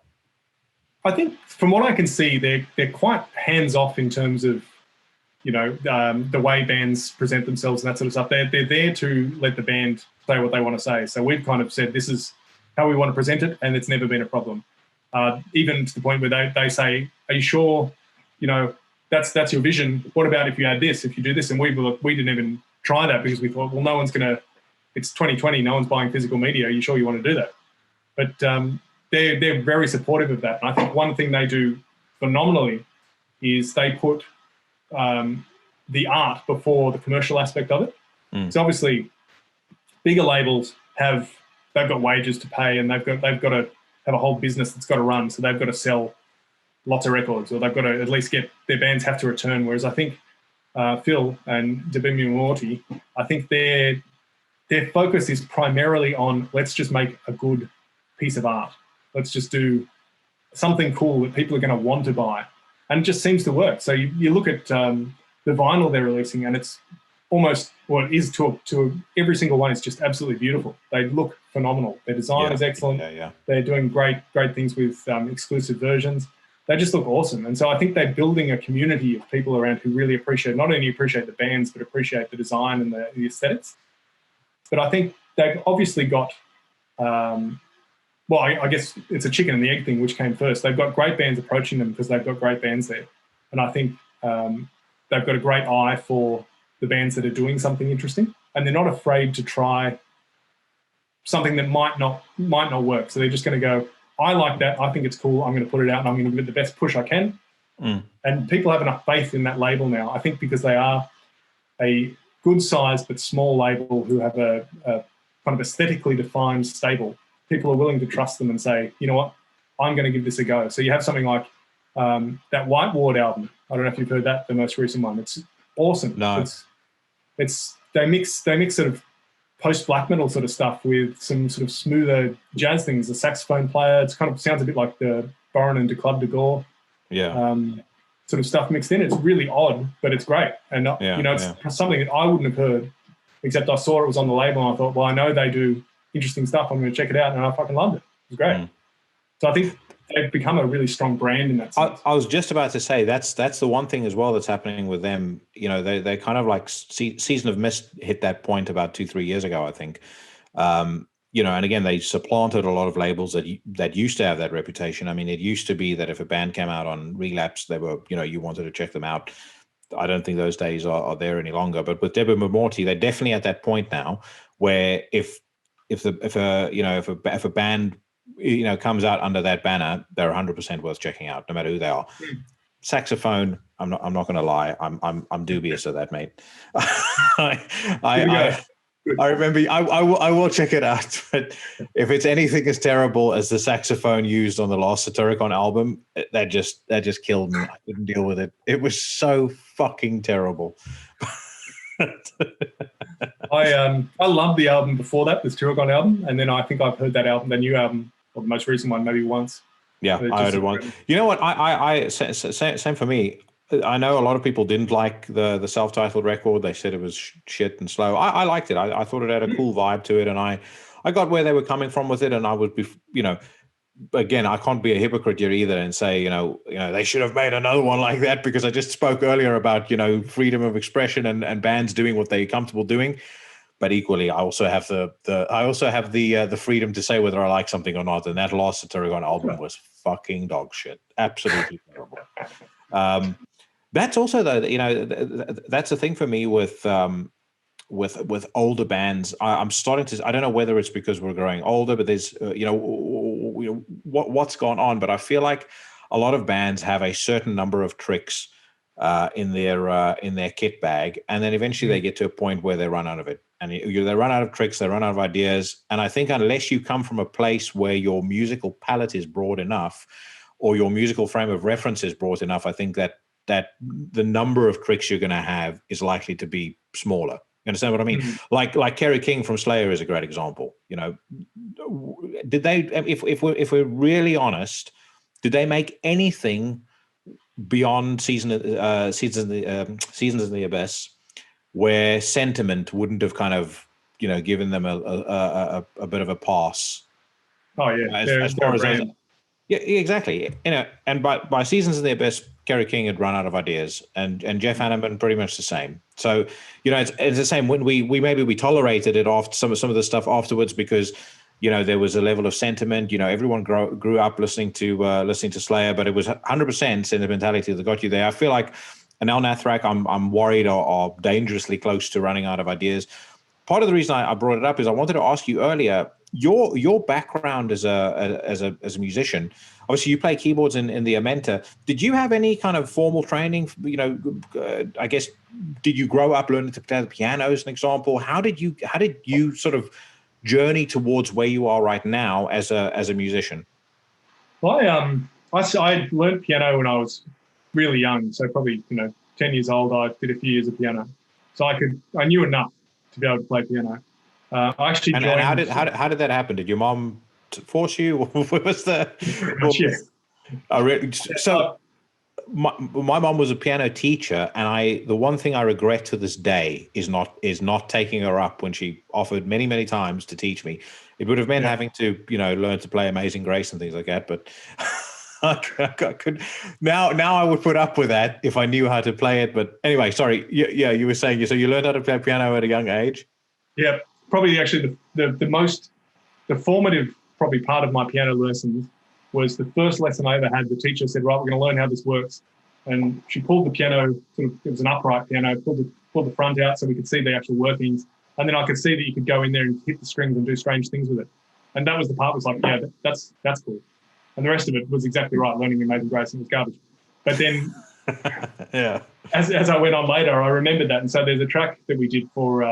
I think from what I can see, they're quite hands off in terms of the way bands present themselves and that sort of stuff. They're there to let the band say what they want to say. So we've kind of said, this is how we want to present it, and it's never been a problem. Even to the point where they say, are you sure, that's your vision? What about if you add this, if you do this? And we didn't even try that, because we thought, well, it's 2020, no one's buying physical media. Are you sure you want to do that? But they're very supportive of that. And I think one thing they do phenomenally is they put the art before the commercial aspect of it. So obviously, bigger labels they've got wages to pay, and they've got to have a whole business that's got to run. So they've got to sell lots of records, or they've got to at least get their bands have to return. Whereas I think Phil and Debemur Morti, I think their focus is primarily on, let's just make a good piece of art. Let's just do something cool that people are going to want to buy. And it just seems to work. So you look at the vinyl they're releasing, and it's almost, well, it is to every single one is just absolutely beautiful. They look phenomenal. Their design is excellent. They're doing great things with exclusive versions. They just look awesome. And so I think they're building a community of people around who really not only appreciate the bands, but appreciate the design and the aesthetics. But I think they've obviously got, I guess it's a chicken and the egg thing, which came first. They've got great bands approaching them because they've got great bands there. And I think they've got a great eye for the bands that are doing something interesting, and they're not afraid to try something that might not work. So they're just going to go, I like that, I think it's cool, I'm going to put it out and I'm going to give it the best push I can. And people have enough faith in that label now, I think, because they are a good size but small label who have a kind of aesthetically defined stable. People are willing to trust them and say, you know what, I'm going to give this a go. So you have something like that White Ward album. I don't know if you've heard that, the most recent one. It's awesome. No. They mix sort of post black metal sort of stuff with some sort of smoother jazz things. The saxophone player, it's kind of sounds a bit like the Borin and de Club de Gore sort of stuff mixed in. It's really odd, but it's great. And it's something that I wouldn't have heard, except I saw it was on the label and I thought, well, I know they do interesting stuff, I'm going to check it out, and I fucking loved it. It was great. So I think they've become a really strong brand in that sense. I was just about to say that's the one thing as well that's happening with them. You know, they kind of like Season of Mist hit that point about 2-3 years ago, I think. You know, and again, they supplanted a lot of labels that used to have that reputation. I mean, it used to be that if a band came out on Relapse, they were, you know, you wanted to check them out. I don't think those days are there any longer. But with Debemur Morti, they're definitely at that point now where if a band, you know, comes out under that banner, they're 100% worth checking out, no matter who they are. Saxophone, I'm not going to lie, I'm dubious of that, mate. I remember I will check it out, but if it's anything as terrible as the saxophone used on the last Satyricon album, that just killed me. I couldn't deal with it. It was so fucking terrible. I loved the album before that, the Satyricon album, and then I think I've heard that album, the new album, or the most recent one, maybe once. Yeah, I heard it once. You know what? I same for me. I know a lot of people didn't like the self-titled record. They said it was shit and slow. I liked it. I thought it had a cool vibe to it, and I got where they were coming from with it. And I would be, you know, again, I can't be a hypocrite here either and say, you know, they should have made another one like that, because I just spoke earlier about, you know, freedom of expression and bands doing what they're comfortable doing. But equally, I also have the freedom to say whether I like something or not. And that last Satyricon album was fucking dog shit, absolutely terrible. That's also, though, you know, that's the thing for me with older bands. I'm starting to. I don't know whether it's because we're growing older, but there's what's gone on. But I feel like a lot of bands have a certain number of tricks in their kit bag, and then eventually they get to a point where they run out of it, and they run out of tricks, they run out of ideas. And I think unless you come from a place where your musical palette is broad enough, or your musical frame of reference is broad enough, I think that the number of tricks you're going to have is likely to be smaller. You understand what I mean? Mm-hmm. Like Kerry King from Slayer is a great example. You know, did they? If we're really honest, did they make anything beyond Seasons in the Abyss where sentiment wouldn't have kind of, you know, given them a bit of a pass? Oh yeah, as far as yeah, exactly. You know, and by Seasons in the Abyss, Kerry King had run out of ideas, and Jeff Hanneman pretty much the same. So, you know, it's the same. When we tolerated it after some of the stuff afterwards, because, you know, there was a level of sentiment. You know, everyone grew up listening to Slayer, but it was 100% sentimentality that got you there. I feel like an El Nathrak, I'm worried are dangerously close to running out of ideas. Part of the reason I brought it up is I wanted to ask you earlier, your background as a musician, obviously you play keyboards in the Amenta. Did you have any kind of formal training? I guess, did you grow up learning to play the piano, as an example? How did you sort of journey towards where you are right now as a musician? Well, I learned piano when I was really young, so probably 10 years old. I did a few years of piano, so I knew enough to be able to play piano. I actually joined. And how did that happen? Did your mom force you? What was the? Pretty much, yes. So my mom was a piano teacher, and the one thing I regret to this day is not taking her up when she offered many times to teach me. It would have meant having to learn to play Amazing Grace and things like that, but. I could now I would put up with that if I knew how to play it. But anyway, sorry. Yeah, you were saying so you learned how to play piano at a young age? Yeah, probably actually the most formative probably part of my piano lessons was the first lesson I ever had. The teacher said, right, we're going to learn how this works. And she pulled the piano, it was an upright piano, pulled the front out so we could see the actual workings. And then I could see that you could go in there and hit the strings and do strange things with it. And that was the part was like, yeah, that's cool. And the rest of it was exactly right, learning Amazing Grace, and it was garbage. But then as I went on later, I remembered that. And so there's a track that we did for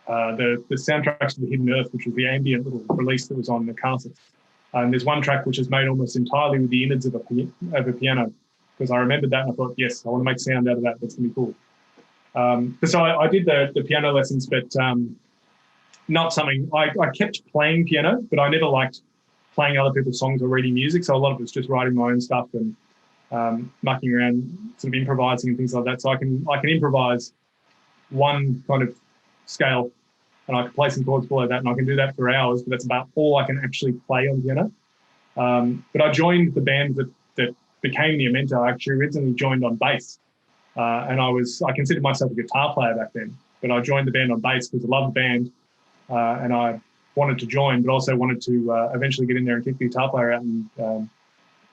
the soundtracks to The Hidden Earth, which was the ambient little release that was on the cassette. And there's one track which is made almost entirely with the innards of a piano, because I remembered that and I thought, yes, I want to make sound out of that. That's going to be cool. So I did the piano lessons, but not something. I kept playing piano, but I never liked playing other people's songs or reading music. So a lot of it's just writing my own stuff and mucking around, sort of improvising and things like that. So I can improvise one kind of scale and I can play some chords below that, and I can do that for hours, but that's about all I can actually play on piano. But I joined the band that became the Amenta. I actually originally joined on bass, and I considered myself a guitar player back then, but I joined the band on bass because I loved the band, and I wanted to join, but also wanted to eventually get in there and kick the guitar player out and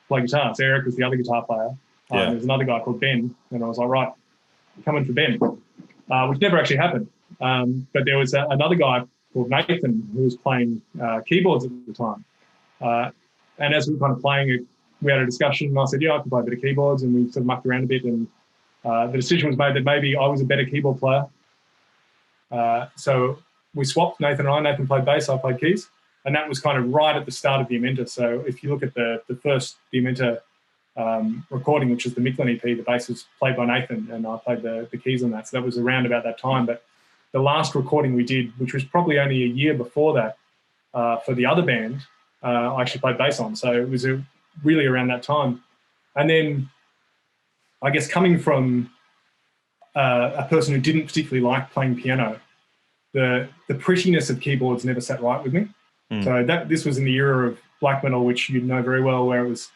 play guitar. So Eric was the other guitar player. There's another guy called Ben, and I was like, right, I'm coming for Ben, which never actually happened. But there was another guy called Nathan who was playing keyboards at the time. And as we were kind of playing it, we had a discussion, and I said, yeah, I can play a bit of keyboards, and we sort of mucked around a bit, and the decision was made that maybe I was a better keyboard player. So we swapped, Nathan and I. Nathan played bass, I played keys, and that was kind of right at the start of the Amenta. So if you look at the first Amenta recording, which is the Micklin EP, the bass was played by Nathan, and I played the keys on that. So that was around about that time. But the last recording we did, which was probably only a year before that, for the other band, I actually played bass on. So it was really around that time. And then I guess coming from a person who didn't particularly like playing piano, the prettiness of keyboards never sat right with me. So this was in the era of black metal, which you know very well, where it was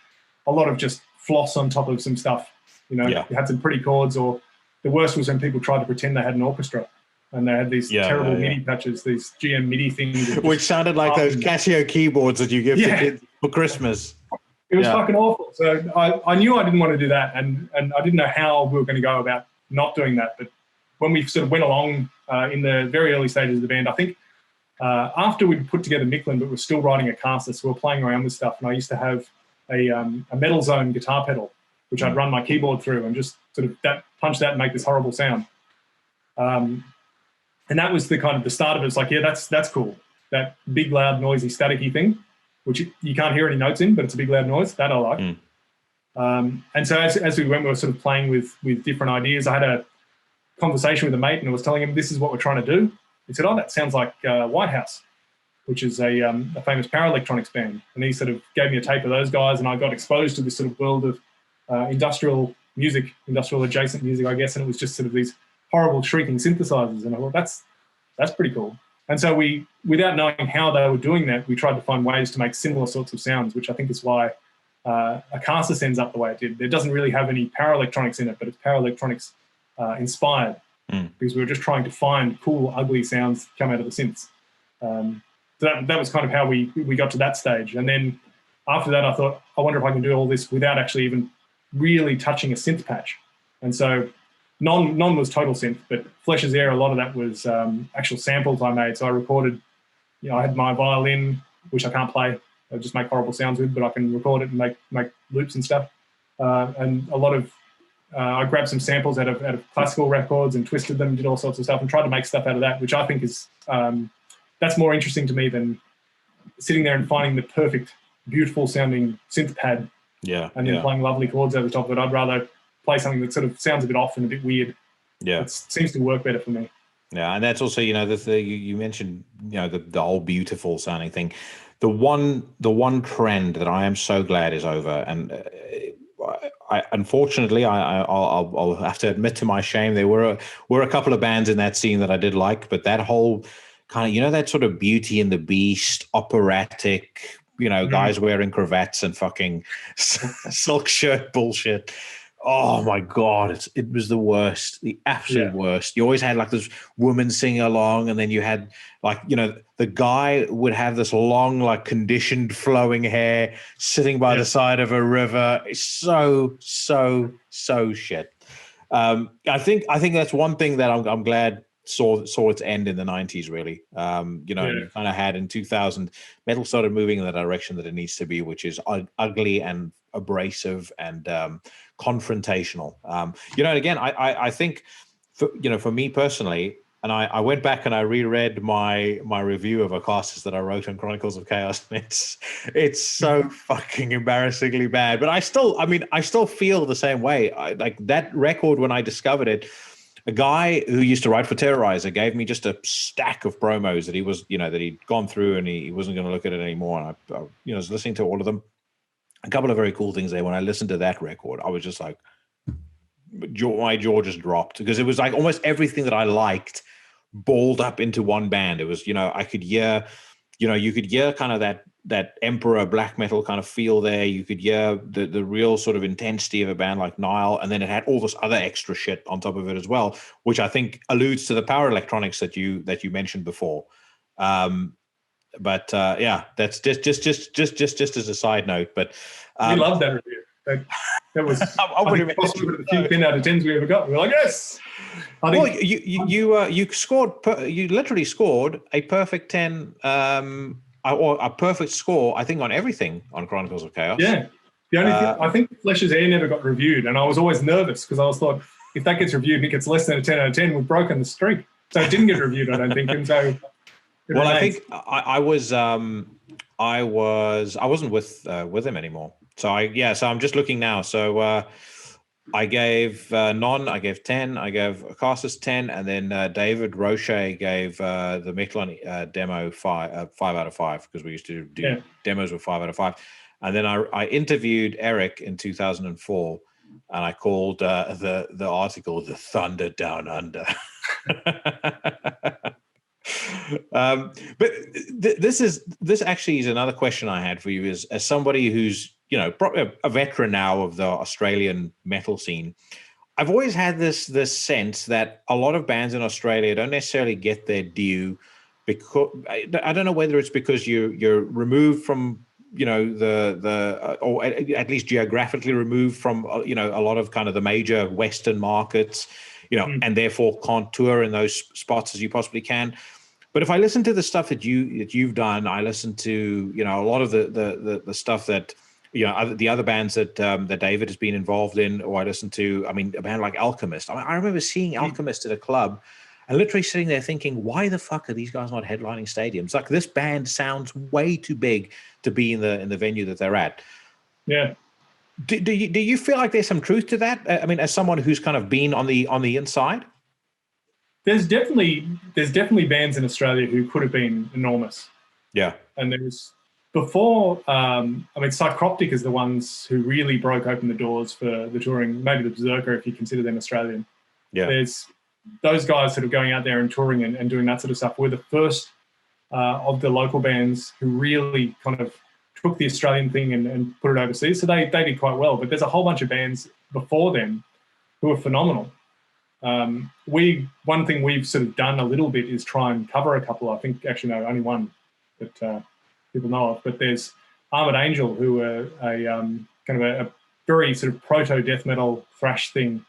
a lot of just floss on top of some stuff. You had some pretty chords, or the worst was when people tried to pretend they had an orchestra and they had these terrible MIDI patches, these GM MIDI things. Which sounded like those Casio keyboards that you give to kids for Christmas. It was fucking awful. So I knew I didn't want to do that, and I didn't know how we were going to go about not doing that. But when we sort of went along in the very early stages of the band, I think after we'd put together Micklin, but we're still writing a caster, so we're playing around with stuff. And I used to have a Metal Zone guitar pedal, which I'd run my keyboard through and just sort of punch that and make this horrible sound. And that was the kind of the start of it. It's like, yeah, that's cool. That big, loud, noisy, staticky thing, which you can't hear any notes in, but it's a big, loud noise. That I like. And so as we went, we were sort of playing with different ideas. I had a conversation with a mate, and I was telling him, this is what we're trying to do. He said, oh, that sounds like White House, which is a famous power electronics band. And he sort of gave me a tape of those guys, and I got exposed to this sort of world of industrial music, industrial adjacent music, I guess. And it was just sort of these horrible shrieking synthesizers. And I thought, that's pretty cool. And so we, without knowing how they were doing that, we tried to find ways to make similar sorts of sounds, which I think is why Acasis ends up the way it did. It doesn't really have any power electronics in it, but it's power electronics inspired, because we were just trying to find cool, ugly sounds that come out of the synths. So that was kind of how we got to that stage. And then after that, I thought, I wonder if I can do all this without actually even really touching a synth patch. And so none was total synth, but Flesh's Air, a lot of that was actual samples I made. So I recorded I had my violin, which I can't play. I just make horrible sounds with, but I can record it and make loops and stuff. And a lot of I grabbed some samples out of classical records and twisted them, did all sorts of stuff, and tried to make stuff out of that, which I think is that's more interesting to me than sitting there and finding the perfect, beautiful sounding synth pad. Yeah. And then playing lovely chords over the top of it. I'd rather play something that sort of sounds a bit off and a bit weird. Yeah. It seems to work better for me. Yeah, and that's also, you mentioned, the whole beautiful sounding thing. The one trend that I am so glad is over, and unfortunately, I'll have to admit to my shame, there were a couple of bands in that scene that I did like, but that whole kind of, that sort of Beauty and the Beast, operatic, guys wearing cravats and fucking silk shirt bullshit. Oh my God, it was the worst, the absolute worst. You always had like this woman singing along, and then you had like, the guy would have this long, like conditioned flowing hair sitting by the side of a river. It's so shit. I think that's one thing that I'm glad saw its end in the 90s, really. You kind of had in 2000, metal started moving in the direction that it needs to be, which is ugly and abrasive and confrontational. Again, I think for me personally, and I went back and I reread my review of Acasis that I wrote on Chronicles of Chaos, and it's so fucking embarrassingly bad. But I still feel the same way. Like that record, when I discovered it, a guy who used to write for Terrorizer gave me just a stack of promos that he was, that he'd gone through, and he wasn't going to look at it anymore. And I was listening to all of them. A couple of very cool things there. When I listened to that record, I was just like, my jaw just dropped, because it was like almost everything that I liked balled up into one band. It was, I could hear, you could hear kind of that Emperor black metal kind of feel there. You could hear the real sort of intensity of a band like Nile, and then it had all this other extra shit on top of it as well, which I think alludes to the power electronics that you mentioned before. But that's just as a side note. But we love that review. That was possibly the few 10 out of 10s we ever got. We were like, yes. You literally scored a perfect 10, or a perfect score, I think, on everything on Chronicles of Chaos. Yeah. The only thing, I think Flesh's Air never got reviewed, and I was always nervous because I thought, if that gets reviewed and it gets less than a 10 out of 10, we've broken the streak. So it didn't get reviewed, I don't think. And so, I think I wasn't with him anymore. So I'm just looking now. So I gave I gave 10, I gave Acasis 10, and then David Roche gave the Meklon demo 5 out of 5, because we used to do demos with 5 out of 5. And then I interviewed Eric in 2004, and I called the article "The Thunder Down Under." But this actually is another question I had for you, is as somebody who's probably a veteran now of the Australian metal scene. I've always had this sense that a lot of bands in Australia don't necessarily get their due, because I don't know whether it's because you're removed from or at least geographically removed from a lot of kind of the major Western markets, and therefore can't tour in those spots as you possibly can. But if I listen to the stuff that you've done, I listen to a lot of the stuff that the other bands that David has been involved in, or I listen to, a band like Alchemist. I remember seeing Alchemist at a club and literally sitting there thinking, why the fuck are these guys not headlining stadiums? Like, this band sounds way too big to be in the venue that they're at. Yeah. Do you feel like there's some truth to that? As someone who's kind of been on the inside? There's definitely bands in Australia who could have been enormous. Yeah. And there was before, Psychroptic is the ones who really broke open the doors for the touring, maybe the Berserker, if you consider them Australian. Yeah. There's those guys sort of going out there and touring and doing that sort of stuff. We're the first of the local bands who really kind of took the Australian thing and put it overseas. So they did quite well. But there's a whole bunch of bands before them who are phenomenal. One thing we've sort of done a little bit is try and cover a couple. I think actually no, only one that people know of. But there's Armored Angel, who are a very sort of proto death metal thrash thing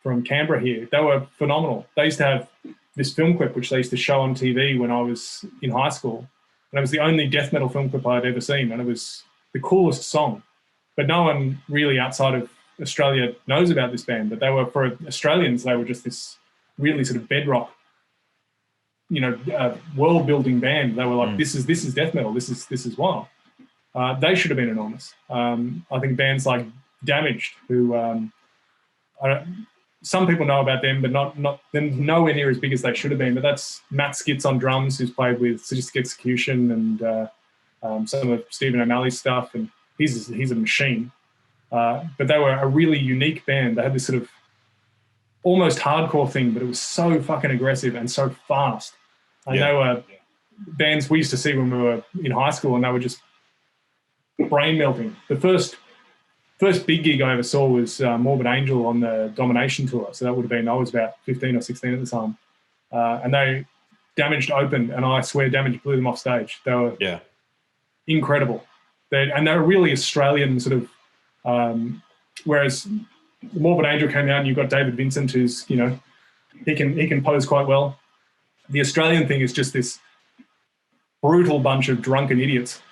from Canberra here. They were phenomenal. They used to have this film clip which they used to show on TV when I was in high school, and it was the only death metal film clip I'd ever seen, and it was the coolest song. But no one really outside of Australia knows about this band. But they were, for Australians, they were just this really sort of bedrock, world-building band. They were like, this is death metal. This is wild. They should have been enormous. I think bands like Damaged, who some people know about them, but they're nowhere near as big as they should have been. But that's Matt Skitz on drums, who's played with Sadistic Execution and some of Stephen O'Malley's stuff, and he's a machine. But they were a really unique band. They had this sort of almost hardcore thing, but it was so fucking aggressive and so fast. And they were bands we used to see when we were in high school, and they were just brain melting. The first big gig I ever saw was Morbid Angel on the Domination tour. So that would have been, I was about 15 or 16 at the time. And they Damaged opened, and I swear Damaged blew them off stage. They were incredible. They were really Australian sort of, whereas Morbid Angel came out and you've got David Vincent, who's, he can pose quite well. The Australian thing is just this brutal bunch of drunken idiots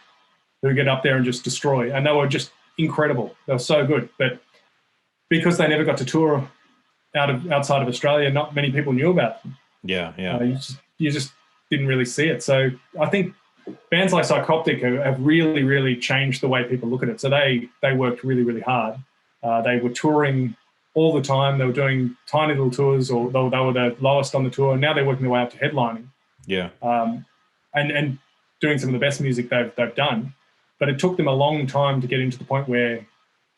who get up there and just destroy. And they were just incredible. They were so good. But because they never got to tour outside of Australia, not many people knew about them. You just didn't really see it. So I think bands like Psychoptic have really, really changed the way people look at it. So they worked really, really hard. They were touring all the time. They were doing tiny little tours, or they were the lowest on the tour. Now they're working their way up to headlining. And doing some of the best music they've done. But it took them a long time to get into the point where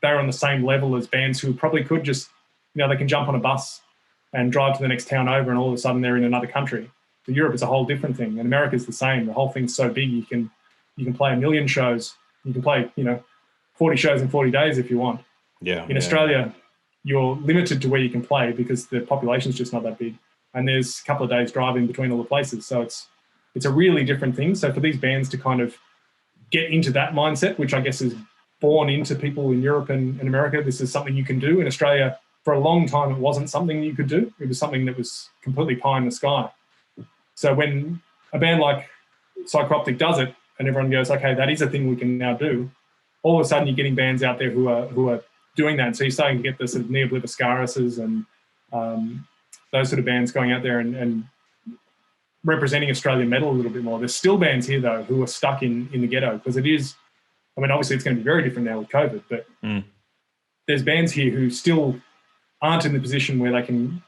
they were on the same level as bands who probably could just, they can jump on a bus and drive to the next town over, and all of a sudden they're in another country. So Europe is a whole different thing, and America's the same. The whole thing's so big, you can play 1 million shows. You can play, 40 shows in 40 days if you want. In Australia, you're limited to where you can play because the population's just not that big, and there's a couple of days driving between all the places. So it's a really different thing. So for these bands to kind of get into that mindset, which I guess is born into people in Europe and America, this is something you can do. In Australia, for a long time, it wasn't something you could do. It was something that was completely pie in the sky. So when a band like Psychoptic does it, and everyone goes, okay, that is a thing we can now do, all of a sudden you're getting bands out there who are doing that. And so you're starting to get the sort of Neobliviscaruses and those sort of bands going out there and representing Australian metal a little bit more. There's still bands here, though, who are stuck in the ghetto, because it is, obviously it's going to be very different now with COVID, but there's bands here who still aren't in the position where they can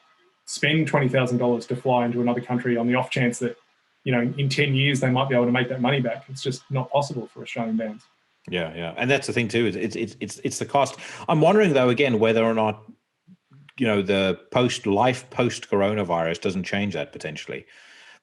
spend $20,000 to fly into another country on the off chance that, in 10 years they might be able to make that money back. It's just not possible for Australian bands. Yeah. And that's the thing too, it's the cost. I'm wondering though, again, whether or not, the post-coronavirus doesn't change that potentially.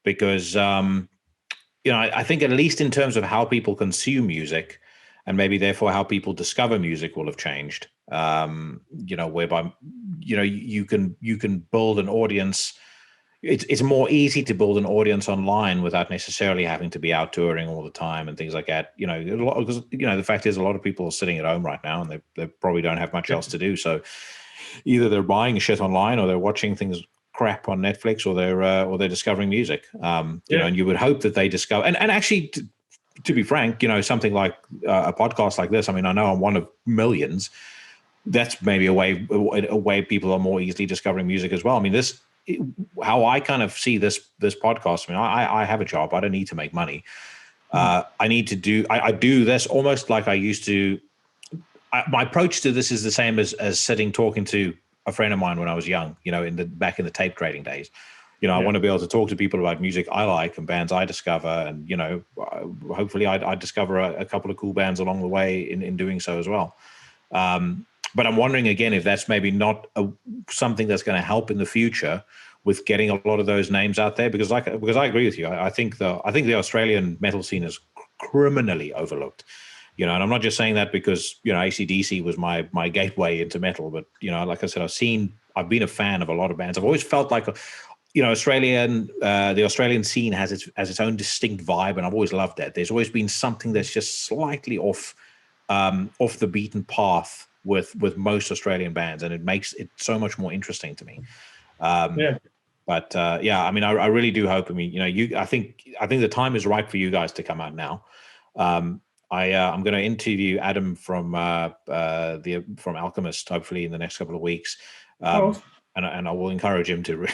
Because, I think at least in terms of how people consume music, and maybe therefore how people discover music will have changed. Whereby, you can build an audience. It's more easy to build an audience online without necessarily having to be out touring all the time and things like that. Because the fact is, a lot of people are sitting at home right now, and they probably don't have much else to do. So either they're buying shit online, or they're watching things crap on Netflix, or they're discovering music. And you would hope that they discover. And actually, to be frank, something like a podcast like this. I know I'm one of millions. That's maybe a way people are more easily discovering music as well. How I kind of see this podcast. I have a job. I don't need to make money. I do this almost like I used to. My approach to this is the same as sitting talking to a friend of mine when I was young, back in the tape trading days. I want to be able to talk to people about music I like and bands I discover, and hopefully I discover a couple of cool bands along the way in doing so as well. But I'm wondering again if that's maybe not something that's going to help in the future with getting a lot of those names out there, because I agree with you. I think the Australian metal scene is criminally overlooked. And I'm not just saying that because, AC/DC was my gateway into metal, but, like I said, I've been a fan of a lot of bands. I've always felt like, the Australian scene has its own distinct vibe, and I've always loved that. There's always been something that's just slightly off the beaten path with most Australian bands, and it makes it so much more interesting to me. But yeah, I mean, I really do hope. I mean, I think the time is right for you guys to come out now. I'm going to interview Adam from Alchemist hopefully in the next couple of weeks, and I will encourage him to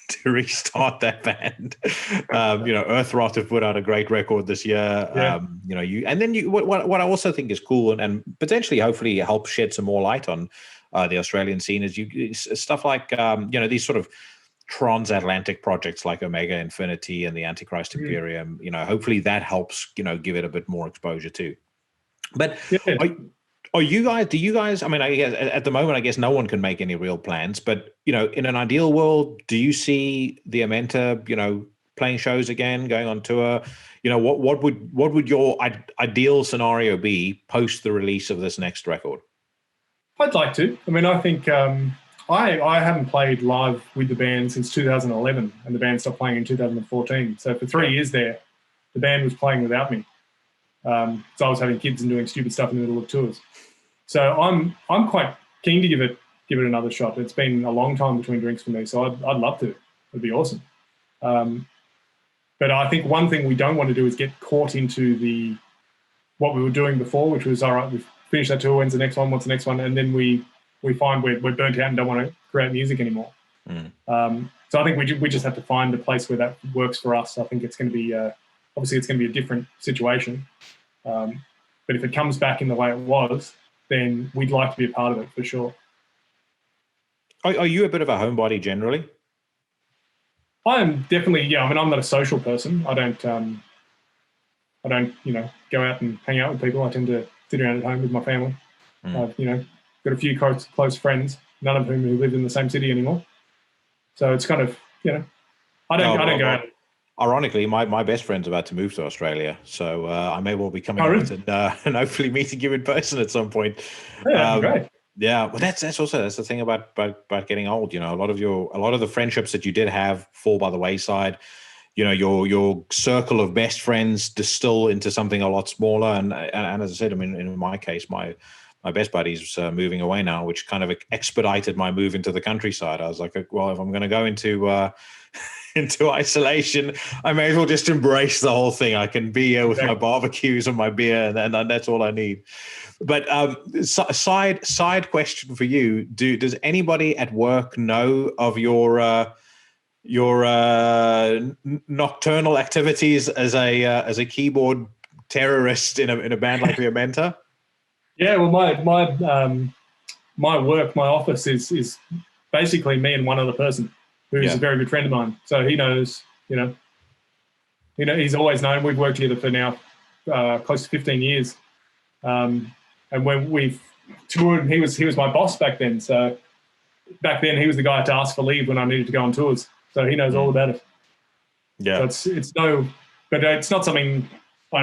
to restart that band. Earthrot have put out a great record this year. Yeah. What I also think is cool and potentially hopefully help shed some more light on the Australian scene is stuff like these sort of transatlantic projects like Omega Infinity and the Antichrist Imperium. Hopefully that helps give it a bit more exposure too. But do you guys, I mean, I guess at the moment, I guess no one can make any real plans, but, in an ideal world, do you see the Amenta, playing shows again, going on tour? What would your ideal scenario be post the release of this next record? I'd like to. I mean, I think I haven't played live with the band since 2011, and the band stopped playing in 2014. So for 3 years there, the band was playing without me. So I was having kids and doing stupid stuff in the middle of tours. So I'm quite keen to give it another shot. It's been a long time between drinks for me, so I'd love to. It'd be awesome. But I think one thing we don't want to do is get caught into what we were doing before, which was, all right, we've finished that tour, when's the next one, what's the next one? And then we find we're burnt out and don't want to create music anymore. So I think we just have to find a place where that works for us. I think it's going to be, obviously it's going to be a different situation. But if it comes back in the way it was, then we'd like to be a part of it for sure. Are you a bit of a homebody generally? I am definitely, yeah. I mean, I'm not a social person. I don't, go out and hang out with people. I tend to sit around at home with my family. I've, got a few close friends, none of whom who live in the same city anymore. So it's kind of, I don't go out. Ironically, my best friend's about to move to Australia, so I may well be coming out and hopefully meeting you in person at some point. Yeah, that'd be great. Yeah, but that's the thing about getting old. A lot of the friendships that you did have fall by the wayside. Your circle of best friends distill into something a lot smaller. And as I said, I mean, in my case, my best buddy's moving away now, which kind of expedited my move into the countryside. I was like, well, if I'm going to go into isolation, I may as well just embrace the whole thing. I can be here with my barbecues and my beer, and that's all I need. But side question for you: does anybody at work know of your nocturnal activities as a keyboard terrorist in a band like the Amenta? Yeah, well, my work, my office is basically me and one other person who's a very good friend of mine. So he knows, he's always known. We've worked together for now close to 15 years. And when we've toured, he was my boss back then. So back then he was the guy to ask for leave when I needed to go on tours. So he knows all about it. Yeah. So but it's not something.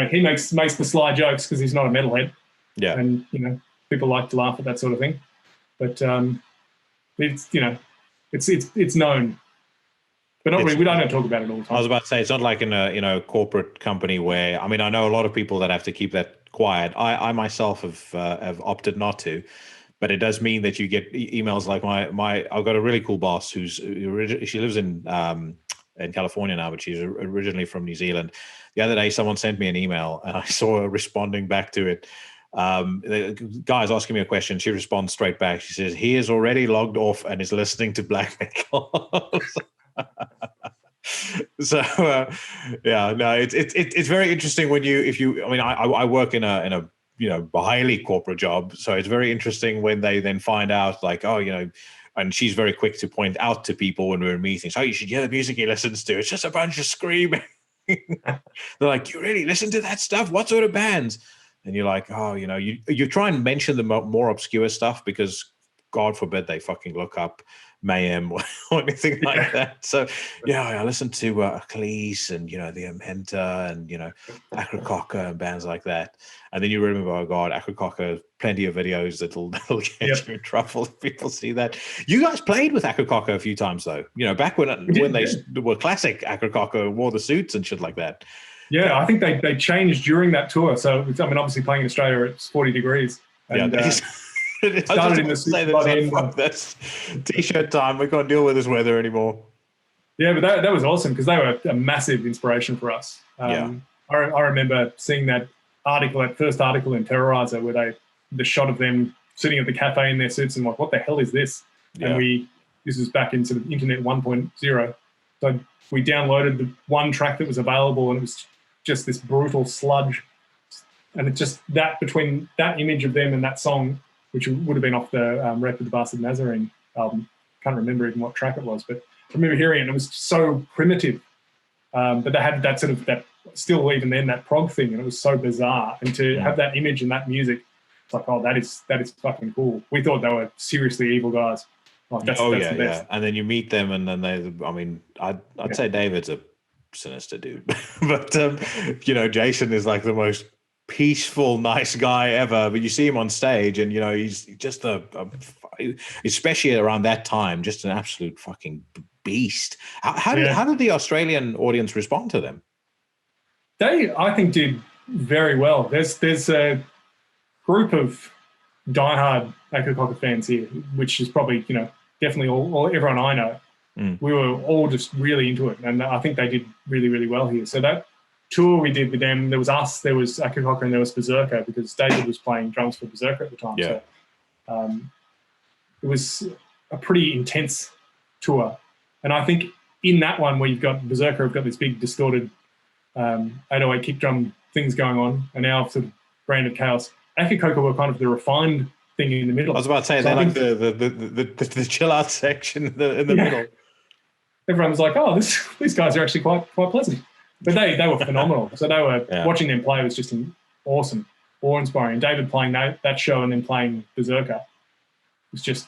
He makes the sly jokes because he's not a metalhead. Yeah. And people like to laugh at that sort of thing. But it's known. But not really. We don't talk about it all the time. I was about to say, it's not like in a corporate company where, I mean, I know a lot of people that have to keep that quiet. I myself have opted not to, but it does mean that you get emails like I've got a really cool boss she lives in California now, but she's originally from New Zealand. The other day, someone sent me an email and I saw her responding back to it. The guy's asking me a question. She responds straight back. She says, he is already logged off and is listening to black metal. So it's very interesting when I work in a highly corporate job, so it's very interesting when they then find out like, and she's very quick to point out to people when we're in meetings, you should hear the music he listens to, it's just a bunch of screaming. They're like, you really listen to that stuff? What sort of bands? And you're like, you try and mention the more obscure stuff because God forbid they fucking look up Mayhem or anything like that. So, I listen to Achilles and, the Amenta and, Acrococker and bands like that. And then you remember, oh God, Acrococker, plenty of videos that'll get you in trouble if people see that. You guys played with Acrococker a few times though, back when they were classic Acrococker, wore the suits and shit like that. Yeah, I think they changed during that tour. So, obviously playing in Australia, it's 40 degrees. And, it started in the suit. That's t-shirt time. We can't deal with this weather anymore. Yeah, but that was awesome because they were a massive inspiration for us. I remember seeing that first article in Terrorizer where the shot of them sitting at the cafe in their suits and like, what the hell is this? Yeah. And this was back in sort of internet 1.0. So we downloaded the one track that was available and it was just this brutal sludge. And it's just that between that image of them and that song, which would have been off the Rep of the Bastard Nazarene album. Can't remember even what track it was, but I remember hearing it and it was so primitive. But they had that sort of, that still even then, that prog thing, and it was so bizarre. And to have that image and that music, it's like, oh, that is fucking cool. We thought they were seriously evil guys. Like, that's the best. Yeah. And then you meet them and then I'd say David's a sinister dude. But, Jason is like the most peaceful, nice guy ever. But you see him on stage and, he's just especially around that time, just an absolute fucking beast. How did the Australian audience respond to them? They, I think, did very well. There's a group of diehard Echo Cocker fans here, which is probably, definitely all everyone I know. We were all just really into it, and I think they did really, really well here. So that tour we did with them, there was us, there was Echo Cocker, and there was Berserker, because David was playing drums for Berserker at the time. Yeah. So it was a pretty intense tour. And I think in that one where you've got Berserker, have got this big distorted 808 kick drum things going on, and now sort of branded Chaos. Echo Cocker were kind of the refined thing in the middle. I was about to say, they're like the chill out section in the middle. Everyone was like, oh, these guys are actually quite pleasant. But they were phenomenal. So they were watching them play was just awesome, awe-inspiring. And David playing that show and then playing Berserker was just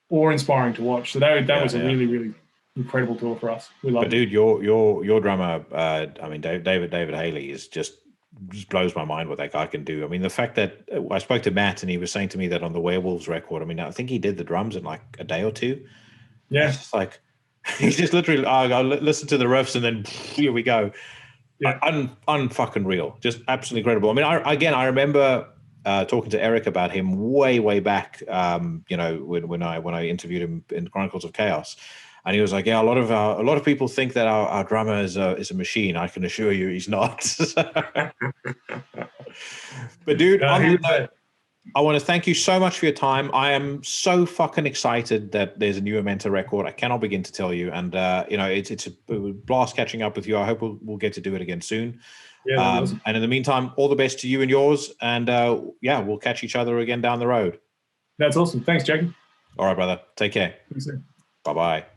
awe-inspiring to watch. So that was a really, really incredible tour for us. We loved it. Dude, your drummer, David Haley is just blows my mind what that guy can do. I mean, the fact that I spoke to Matt and he was saying to me that on the Werewolves record, I mean, I think he did the drums in like a day or two. Yeah. It's just like, he's just literally, I'll listen to the riffs and then here we go. Yeah. Unfucking real. Just absolutely incredible. I mean, I remember talking to Eric about him way back, when I interviewed him in Chronicles of Chaos. And he was like, yeah, a lot of people think that our drummer is a machine. I can assure you he's not. But dude, I want to thank you so much for your time. I am so fucking excited that there's a new Amenta record. I cannot begin to tell you. And, it's a blast catching up with you. I hope we'll get to do it again soon. Yeah, awesome. And in the meantime, all the best to you and yours. And, we'll catch each other again down the road. That's awesome. Thanks, Jackie. All right, brother. Take care. Bye-bye.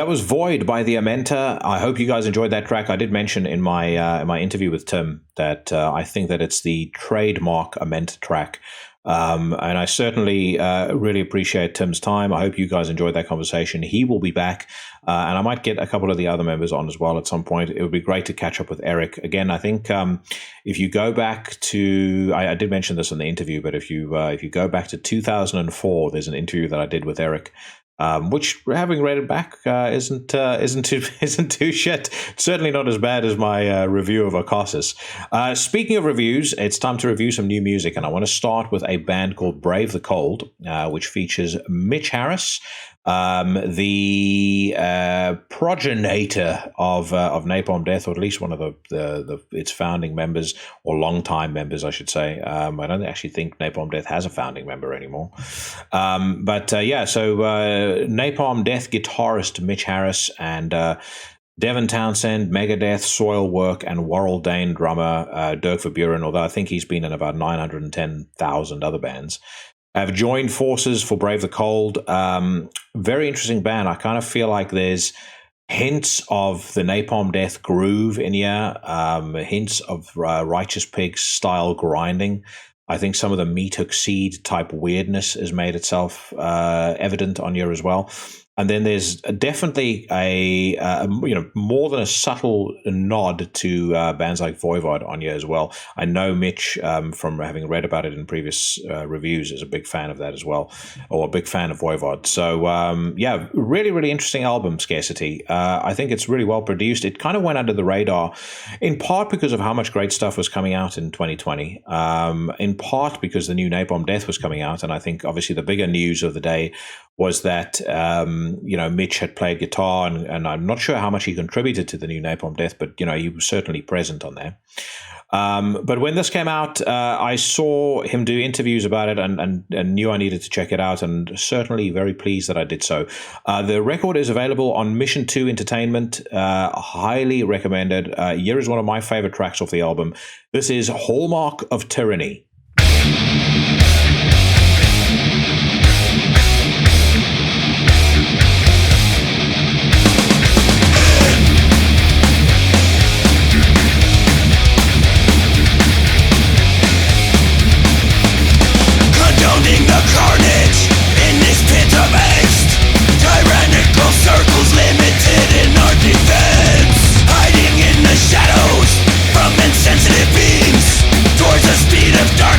That was Void by the Amenta. I hope you guys enjoyed that track. I did mention in my interview with Tim that I think that it's the trademark Amenta track. And I certainly really appreciate Tim's time. I hope you guys enjoyed that conversation. He will be back, and I might get a couple of the other members on as well at some point. It would be great to catch up with Eric. Again, I think if you go back to, I did mention this in the interview, but if you go back to 2004, there's an interview that I did with Eric. Which, having read it back, isn't too shit. Certainly not as bad as my review of Ocassus. Speaking of reviews, it's time to review some new music, and I want to start with a band called Brave the Cold, which features Mitch Harris, the progenitor of Napalm Death, or at least one of its founding members, or longtime members, I should say. I don't actually think Napalm Death has a founding member anymore. So Napalm Death guitarist Mitch Harris and Devin Townsend, Megadeth, Soilwork, and Warrell Dane drummer Dirk Verburen, although I think he's been in about 910,000 other bands, have joined forces for Brave the Cold. Very interesting band. I kind of feel like there's hints of the Napalm Death groove in here, hints of Righteous Pig style grinding. I think some of the Meat Hook Seed type weirdness has made itself evident on here as well. And then there's definitely a more than a subtle nod to bands like Voivod on here as well. I know Mitch, from having read about it in previous reviews, is a big fan of that as well, or a big fan of Voivod. So really, really interesting album, Scarcity. I think it's really well produced. It kind of went under the radar, in part because of how much great stuff was coming out in 2020, in part because the new Napalm Death was coming out, and I think obviously the bigger news of the day was that Mitch had played guitar, and I'm not sure how much he contributed to the new Napalm Death, but he was certainly present on there. But when this came out, I saw him do interviews about it and knew I needed to check it out, and certainly very pleased that I did so. The record is available on Mission 2 Entertainment. Highly recommended. Here is one of my favorite tracks off the album. This is Hallmark of Tyranny. Circles limited in our defense, hiding in the shadows from insensitive beings towards the speed of darkness.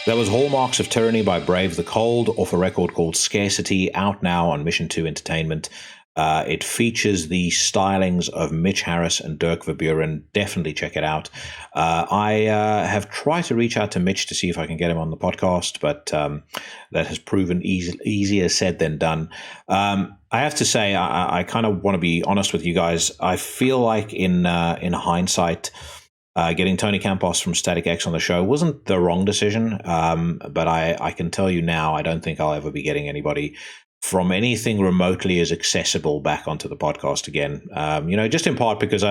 That was Hallmarks of Tyranny by Brave the Cold, off a record called Scarcity, out now on Mission 2 Entertainment. It features the stylings of Mitch Harris and Dirk Verburen. Definitely check it out. I have tried to reach out to Mitch to see if I can get him on the podcast, but that has proven easier said than done. I have to say, I kind of want to be honest with you guys. I feel like in hindsight, getting Tony Campos from Static X on the show wasn't the wrong decision, but I can tell you now, I don't think I'll ever be getting anybody from anything remotely as accessible back onto the podcast again. Just in part because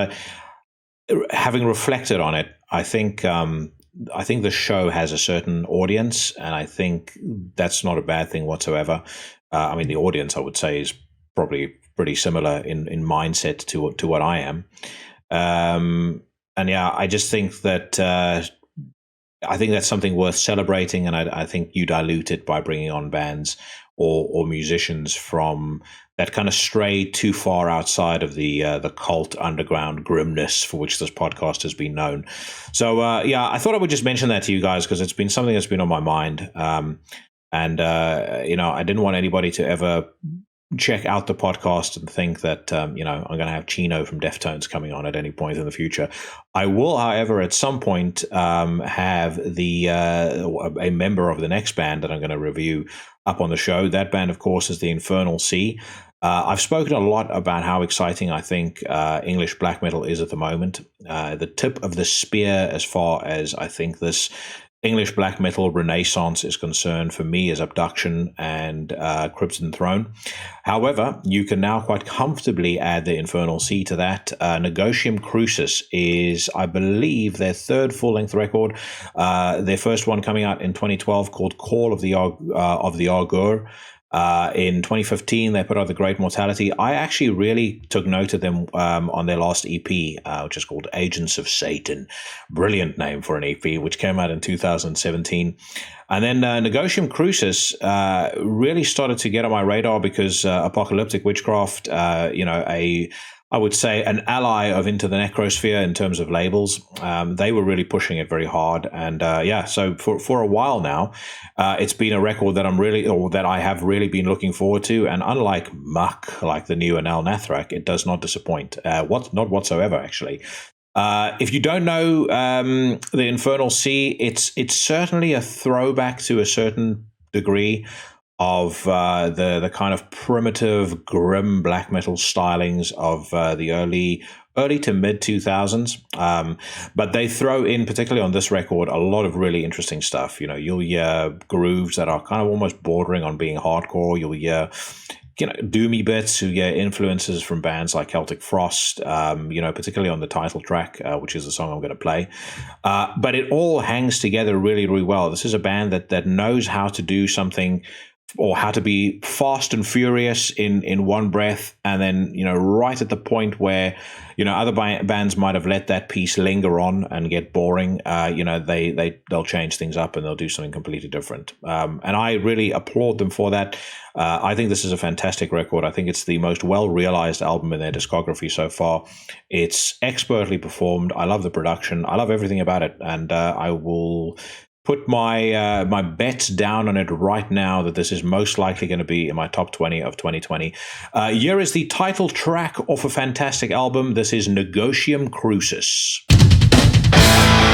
having reflected on it, I think the show has a certain audience, and I think that's not a bad thing whatsoever. The audience, I would say, is probably pretty similar in mindset to what I am. I just think that I think that's something worth celebrating, and I think you dilute it by bringing on bands or musicians from that kind of stray too far outside of the cult underground grimness for which this podcast has been known. So I thought I would just mention that to you guys because it's been something that's been on my mind, I didn't want anybody to ever check out the podcast and think that I'm going to have Chino from Deftones coming on at any point in the future. I will, however, at some point have a member of the next band that I'm going to review up on the show. That band, of course, is the Infernal Sea. I've spoken a lot about how exciting I think English black metal is at the moment. The tip of the spear as far as I think this English black metal renaissance is concerned for me is Abduction and Crimson Throne. However, you can now quite comfortably add the Infernal Sea to that. Negotium Crucis is, I believe, their third full-length record. Their first one coming out in 2012 called Call of the Augur. In 2015, they put out The Great Mortality. I actually really took note of them on their last EP, which is called Agents of Satan. Brilliant name for an EP, which came out in 2017. And then Negotium Crucis really started to get on my radar because Apocalyptic Witchcraft, I would say an ally of Into the Necrosphere in terms of labels. They were really pushing it very hard. And so for a while now, it's been a record that I have really been looking forward to. And unlike Muck, like the new Anal Nathrak, it does not disappoint. Not whatsoever, actually. If you don't know the Infernal Sea, it's certainly a throwback to a certain degree of the kind of primitive, grim black metal stylings of the early to mid 2000s. But they throw in, particularly on this record, a lot of really interesting stuff. You'll hear grooves that are kind of almost bordering on being hardcore. You'll hear doomy bits who get influences from bands like Celtic Frost, particularly on the title track, which is the song I'm going to play. But it all hangs together really, really well. This is a band that knows how to do something, or how to be fast and furious in one breath, and then right at the point where other bands might have let that piece linger on and get boring, they'll change things up and they'll do something completely different. And I really applaud them for that. I think this is a fantastic record. I think it's the most well-realized album in their discography so far. It's expertly performed. I love the production. I love everything about it, and I will put my my bets down on it right now that this is most likely going to be in my top 20 of 2020. Here is the title track off a fantastic album. This is Negotium Crucis. Bye.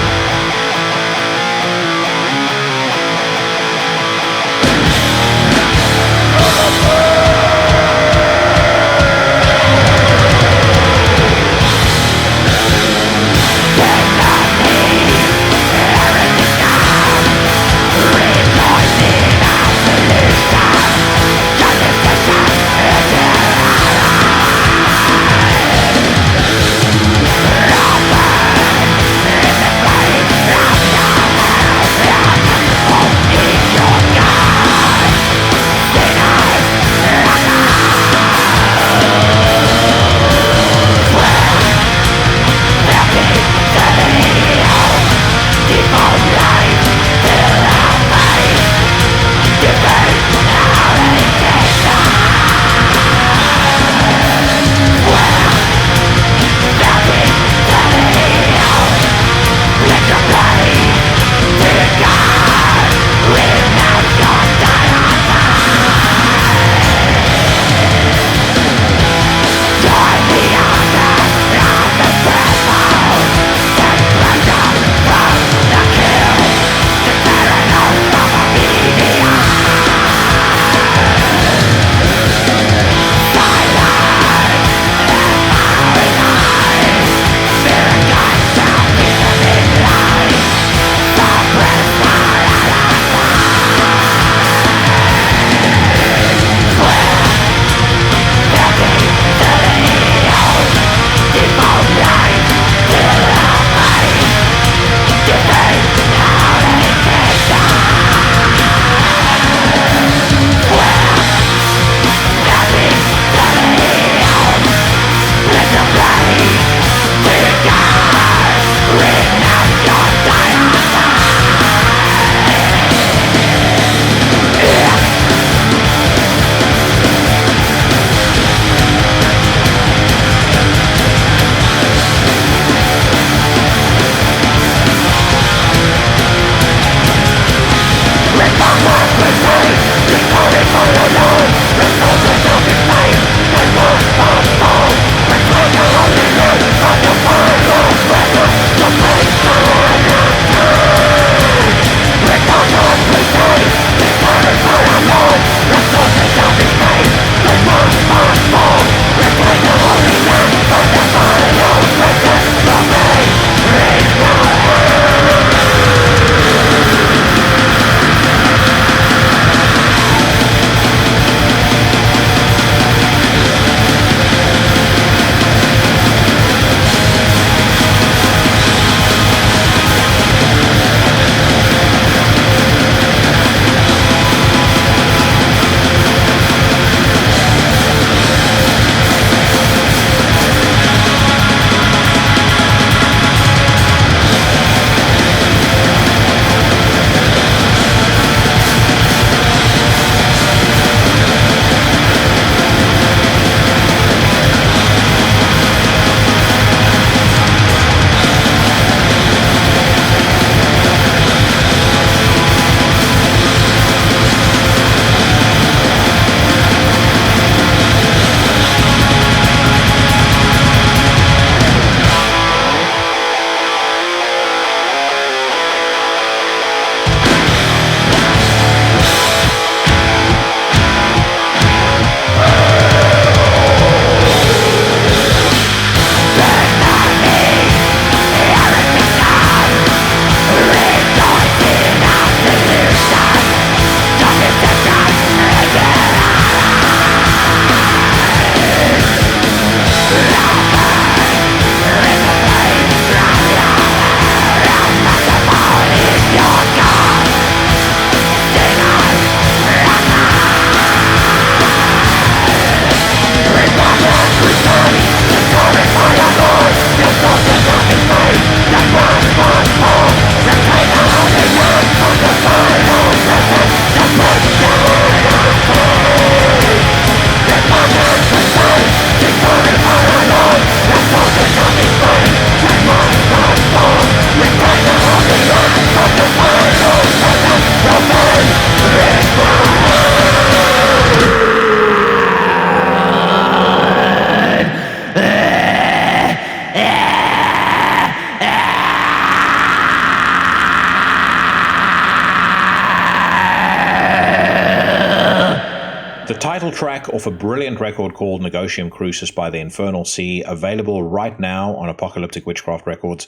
title track off a brilliant record called Negotium Crucis by the Infernal Sea, available right now on Apocalyptic Witchcraft Records.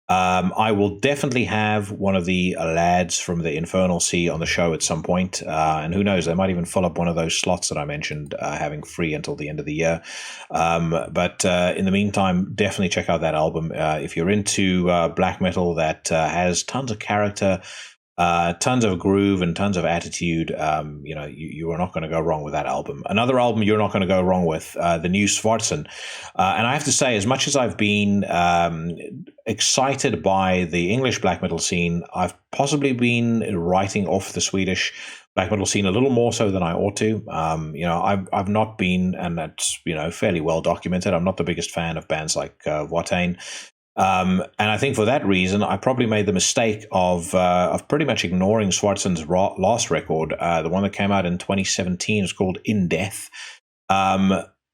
I will definitely have one of the lads from the Infernal Sea on the show at some point, and who knows, they might even fill up one of those slots that I mentioned having free until the end of the year. But in the meantime, definitely check out that album. If you're into black metal that has tons of character, tons of groove and tons of attitude, you are not going to go wrong with that album. Another album you're not going to go wrong with, the new Svartsyn. And I have to say, as much as I've been excited by the English black metal scene, I've possibly been writing off the Swedish black metal scene a little more so than I ought to. I've not been, and that's fairly well documented, I'm not the biggest fan of bands like Watain. And I think for that reason, I probably made the mistake of pretty much ignoring Svartsyn's last record, the one that came out in 2017. It's called In Death.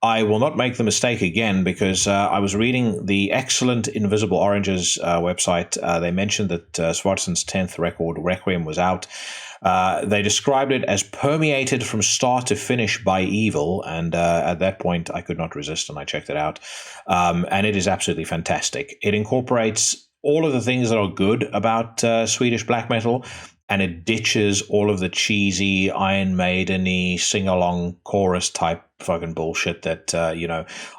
I will not make the mistake again, because I was reading the excellent Invisible Oranges website. They mentioned that Svartsyn's 10th record, Requiem, was out. They described it as permeated from start to finish by evil, and at that point I could not resist and I checked it out, and it is absolutely fantastic. It incorporates all of the things that are good about Swedish black metal, and it ditches all of the cheesy Iron Maiden-y sing-along chorus type fucking bullshit that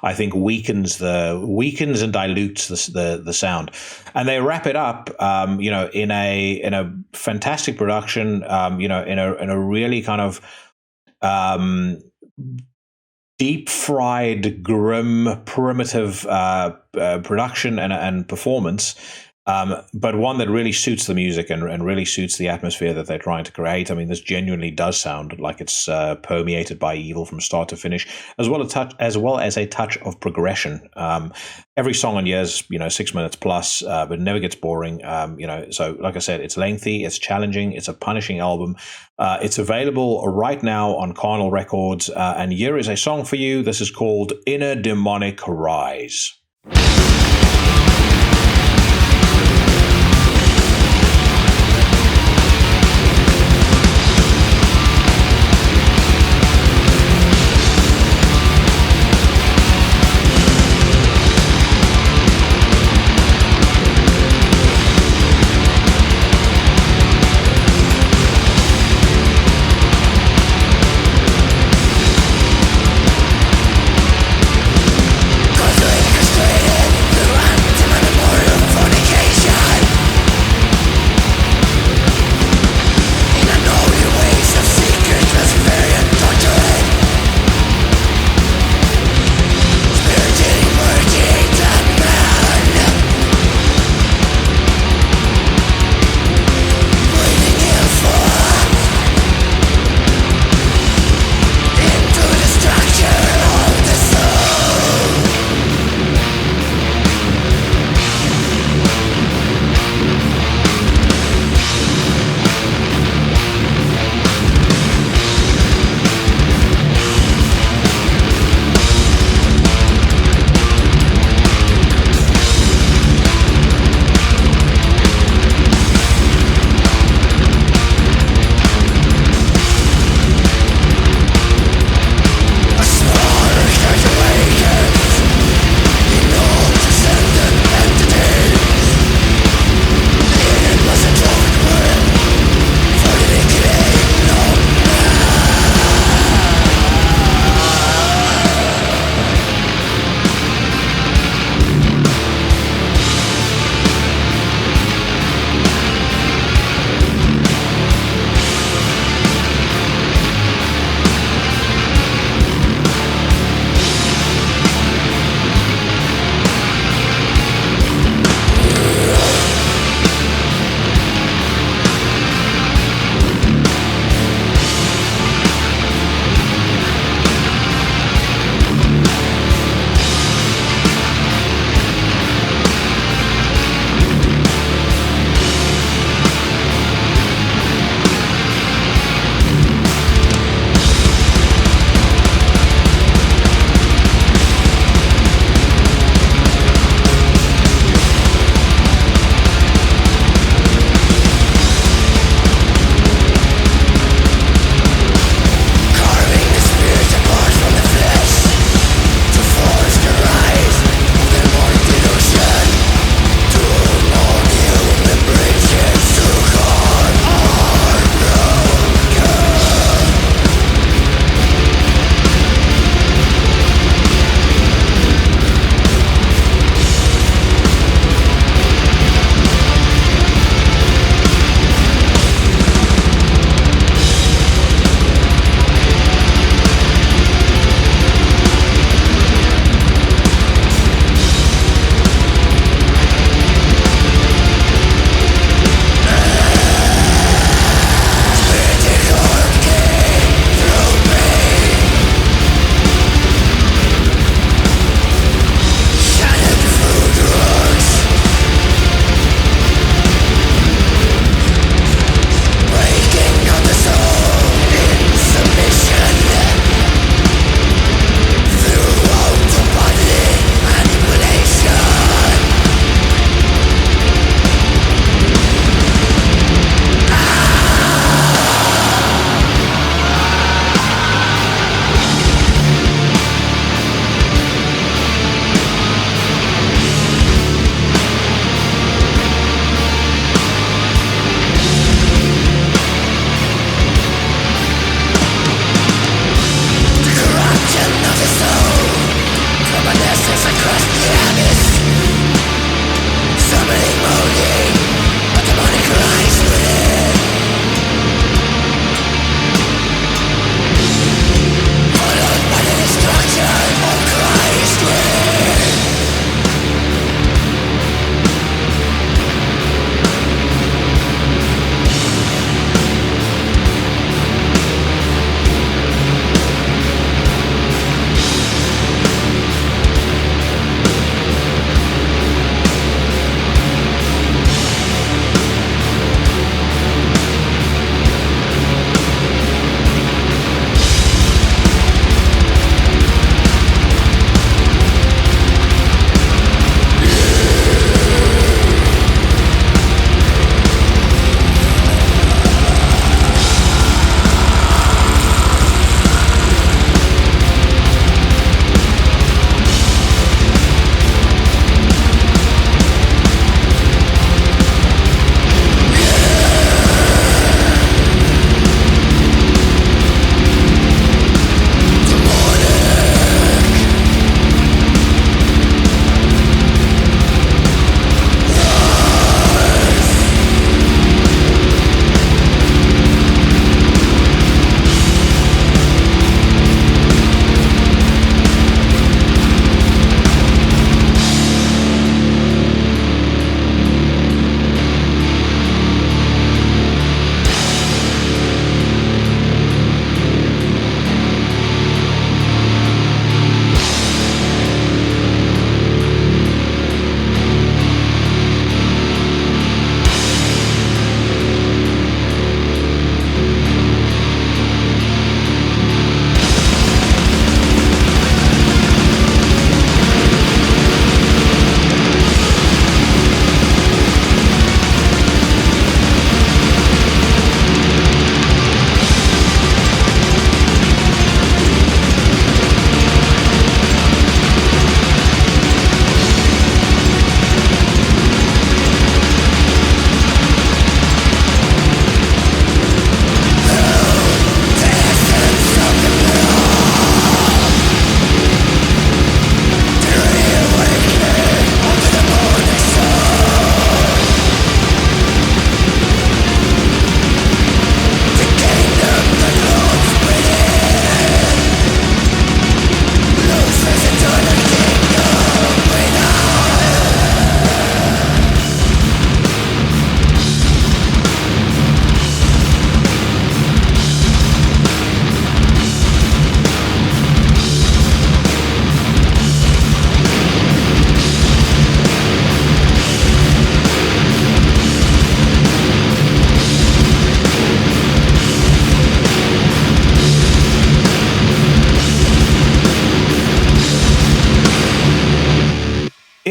I think weakens and dilutes the sound. And they wrap it up in a fantastic production, in a really kind of deep fried, grim, primitive production and performance. But one that really suits the music and really suits the atmosphere that they're trying to create. I mean, this genuinely does sound like it's permeated by evil from start to finish, as well as a touch of progression. Every song on here is 6 minutes plus, but it never gets boring. So like I said, it's lengthy, it's challenging, it's a punishing album. It's available right now on Carnal Records, and here is a song for you. This is called Inner Demonic Rise. Cause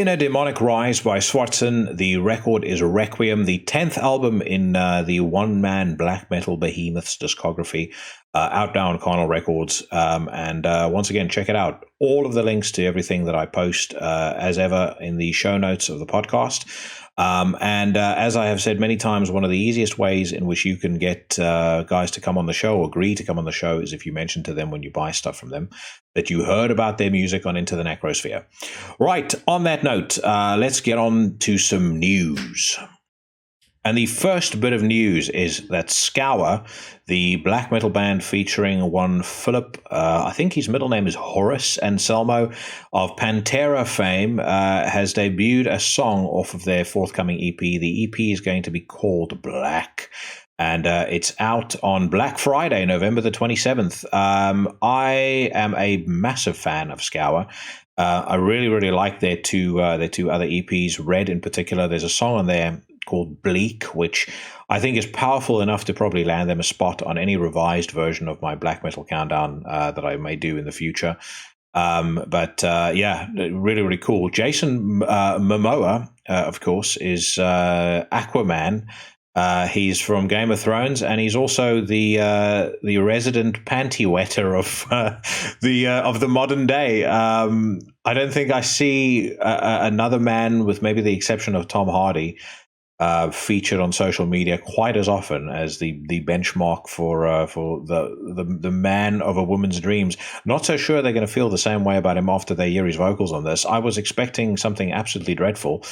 Inner Demonic Rise by Svartsyn. The record is Requiem, the 10th album in the one-man black metal behemoth's discography, out now on Carnal Records. And once again, check it out. All of the links to everything that I post, as ever, in the show notes of the podcast. And as I have said many times, one of the easiest ways in which you can get guys to come on the show, or agree to come on the show, is if you mention to them when you buy stuff from them that you heard about their music on Into the Necrosphere. Right, on that note, let's get on to some news. And the first bit of news is that Scour, the black metal band featuring one Philip, I think his middle name is Horace Anselmo, of Pantera fame, has debuted a song off of their forthcoming EP. The EP is going to be called Black, and it's out on Black Friday, November the 27th. I am a massive fan of Scour. I really, really like their two other EPs, Red in particular. There's a song on there called Bleak, which I think is powerful enough to probably land them a spot on any revised version of my black metal countdown that I may do in the future. But really, really cool. Jason Momoa, of course, is Aquaman. He's from Game of Thrones, and he's also the resident panty wetter of the modern day. I don't think I see another man, with maybe the exception of Tom Hardy, featured on social media quite as often as the benchmark for the man of a woman's dreams. Not so sure they're going to feel the same way about him after they hear his vocals on this. I was expecting something absolutely dreadful,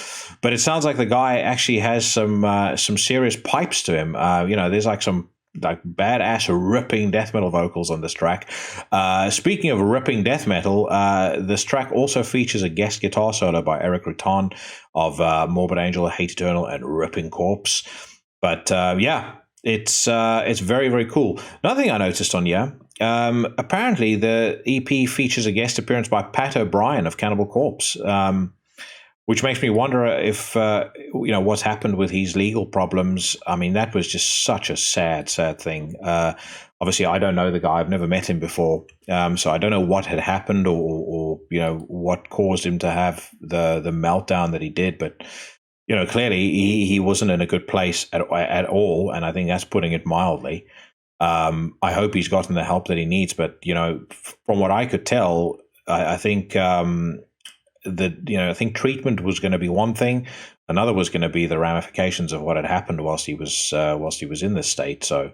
but it sounds like the guy actually has some serious pipes to him. There's some badass ripping death metal vocals on this track. Speaking of ripping death metal, this track also features a guest guitar solo by Eric Rutan of Morbid Angel, Hate Eternal, and Ripping Corpse. But it's very, very cool. Another thing I noticed on here, apparently the EP features a guest appearance by Pat O'Brien of Cannibal Corpse, which makes me wonder if, what's happened with his legal problems. I mean, that was just such a sad, sad thing. Obviously, I don't know the guy. I've never met him before. So I don't know what had happened or what caused him to have the meltdown that he did. But, clearly he wasn't in a good place at all. And I think that's putting it mildly. I hope he's gotten the help that he needs. But, from what I could tell, I think... I think treatment was going to be one thing. Another was going to be the ramifications of what had happened whilst he was in this state. So,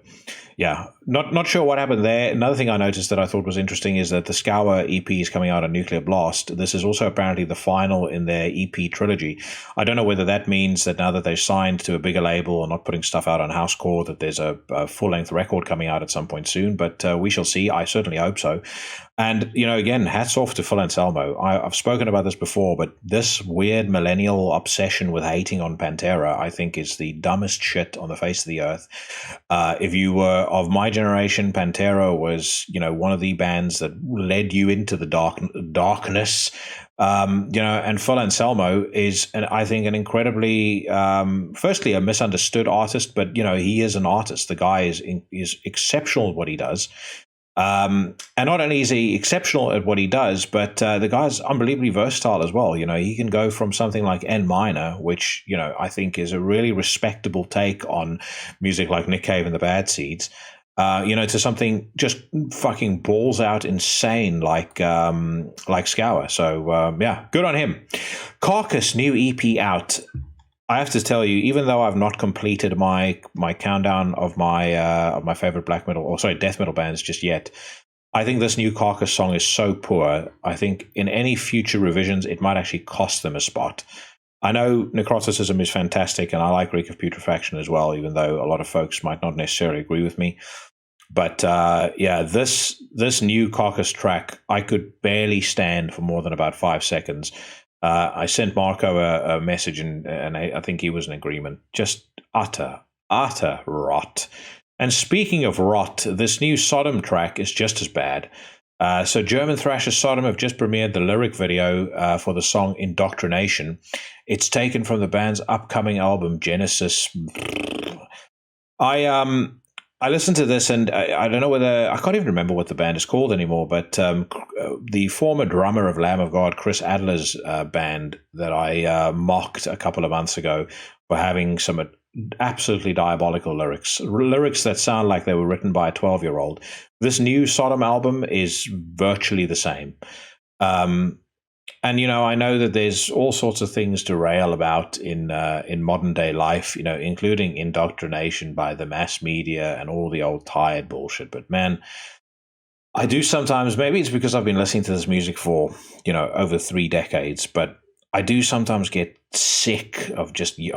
yeah, not sure what happened there. Another thing I noticed that I thought was interesting is that the Scour EP is coming out on Nuclear Blast. This is also apparently the final in their EP trilogy. I don't know whether that means that now that they've signed to a bigger label and not putting stuff out on Housecore, that there's a full-length record coming out at some point soon, but we shall see. I certainly hope so. And, again, hats off to Phil Anselmo. I've spoken about this before, but this weird millennial obsession with hating on Pantera, I think, is the dumbest shit on the face of the earth. If you were of my generation, Pantera was, one of the bands that led you into the darkness. And Phil Anselmo is, I think, an incredibly, firstly, a misunderstood artist, but, he is an artist. The guy is exceptional at what he does. And not only is he exceptional at what he does, but the guy's unbelievably versatile as well. He can go from something like N minor, which, I think is a really respectable take on music like Nick Cave and the Bad Seeds, to something just fucking balls out insane like Scour. So, good on him. Carcass, new EP out. I have to tell you, even though I've not completed my countdown of my favorite death metal bands just yet, I think this new Carcass song is so poor. I think in any future revisions, it might actually cost them a spot. I know Necroticism is fantastic, and I like Reek of Putrefaction as well, even though a lot of folks might not necessarily agree with me. But this new Carcass track, I could barely stand for more than about 5 seconds. I sent Marco a message, and I think he was in agreement. Just utter rot. And speaking of rot, this new Sodom track is just as bad. So German thrasher Sodom have just premiered the lyric video for the song Indoctrination. It's taken from the band's upcoming album Genesis. I I listened to this, and I don't know whether I can't even remember what the band is called anymore. But the former drummer of Lamb of God, Chris Adler's band, that I mocked a couple of months ago for having some absolutely diabolical lyrics that sound like they were written by a 12-year-old. This new Sodom album is virtually the same. And, I know that there's all sorts of things to rail about in modern day life, including indoctrination by the mass media and all the old tired bullshit. But man, I do sometimes, maybe it's because I've been listening to this music for, over 3 decades, but I do sometimes get sick of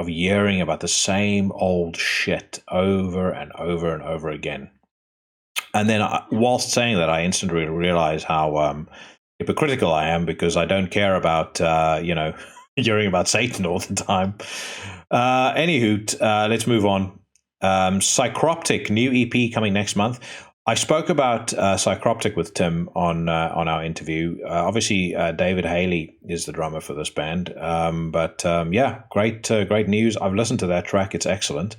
hearing about the same old shit over and over and over again. And then whilst saying that, I instantly realize how hypocritical I am, because I don't care about, hearing about Satan all the time. Anywho, let's move on. Psychroptic, new EP coming next month. I spoke about Psychroptic with Tim on our interview. Obviously, David Haley is the drummer for this band. But great news. I've listened to that track. It's excellent.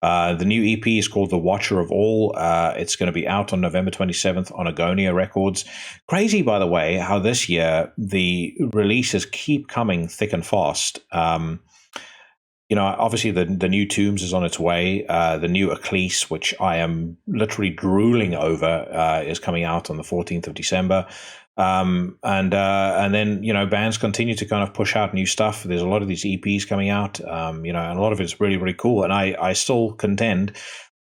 The new EP is called The Watcher of All. It's going to be out on November 27th on Agonia Records. Crazy, by the way, how this year the releases keep coming thick and fast. Obviously the new Tombs is on its way. The new Ecclese, which I am literally drooling over, is coming out on the 14th of December. And then, bands continue to kind of push out new stuff. There's a lot of these EPs coming out, and a lot of it's really, really cool. And I still contend,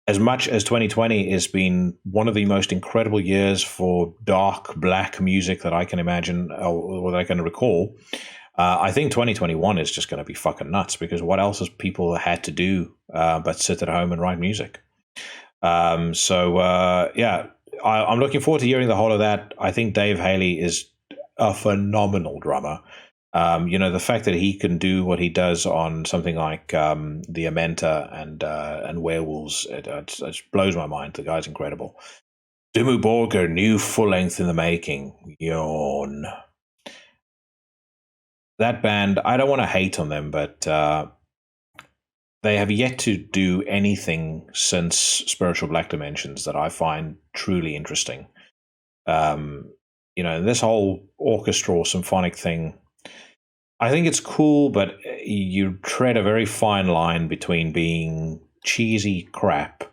as much as 2020 has been one of the most incredible years for dark black music that I can imagine or that I can recall, I think 2021 is just going to be fucking nuts, because what else has people had to do but sit at home and write music? I'm looking forward to hearing the whole of that. I think Dave Haley is a phenomenal drummer. The fact that he can do what he does on something like the Amenta and Werewolves, it blows my mind. The guy's incredible. Dimmu Borgir, new full length in the making. Yawn. That band, I don't want to hate on them, but they have yet to do anything since Spiritual Black Dimensions that I find truly interesting. This whole orchestral symphonic thing, I think it's cool, but you tread a very fine line between being cheesy crap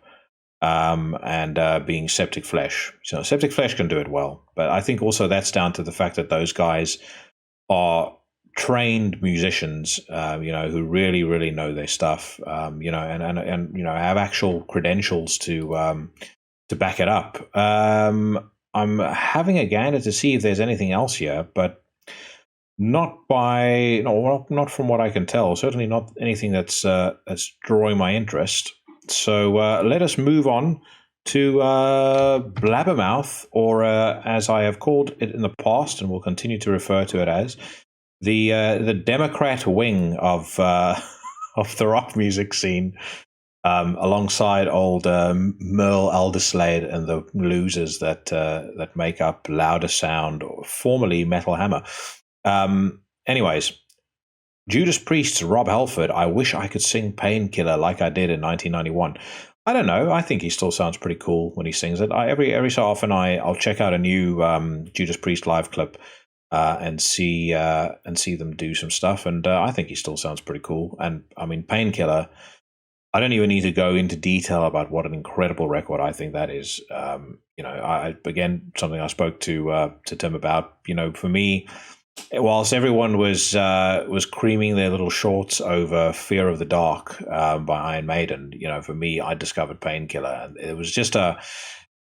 and being Septic Flesh. So Septic Flesh can do it well, but I think also that's down to the fact that those guys are trained musicians, who really, really know their stuff, and have actual credentials to back it up. I'm having a gander to see if there's anything else here, but not from what I can tell. Certainly not anything that's drawing my interest. So let us move on to Blabbermouth, or as I have called it in the past, and will continue to refer to it as, the Democrat wing of the rock music scene, alongside old Merle Alderslade and the losers that make up Louder Sound, or formerly Metal Hammer. Anyways, Judas Priest's Rob Halford, I wish I could sing Painkiller like I did in 1991. I don't know. I think he still sounds pretty cool when he sings it. Every so often I'll check out a new Judas Priest live clip and see them do some stuff, and I think he still sounds pretty cool. And I mean, Painkiller, I don't even need to go into detail about what an incredible record I think that is. Again, something I spoke to Tim about. For me, whilst everyone was creaming their little shorts over Fear of the Dark by Iron Maiden, for me, I discovered Painkiller, and it was just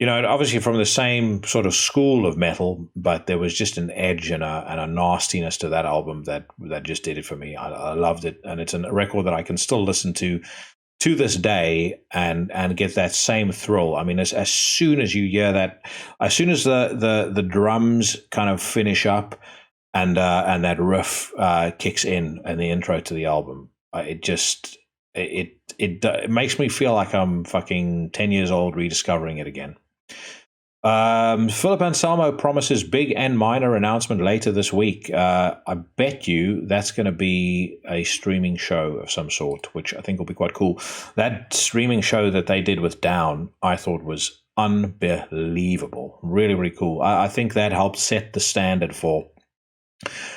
obviously from the same sort of school of metal, but there was just an edge and a nastiness to that album that just did it for me. I loved it, and it's a record that I can still listen to this day and get that same thrill. I mean, as soon as you hear that, as soon as the drums kind of finish up and that riff kicks in the intro to the album, it makes me feel like I'm fucking 10 years old rediscovering it again. Philip Anselmo promises big and minor announcement later this week. I bet you that's going to be a streaming show of some sort, which I think will be quite cool. That streaming show that they did with Down, I thought was unbelievable. Really, really cool. I think that helped set the standard for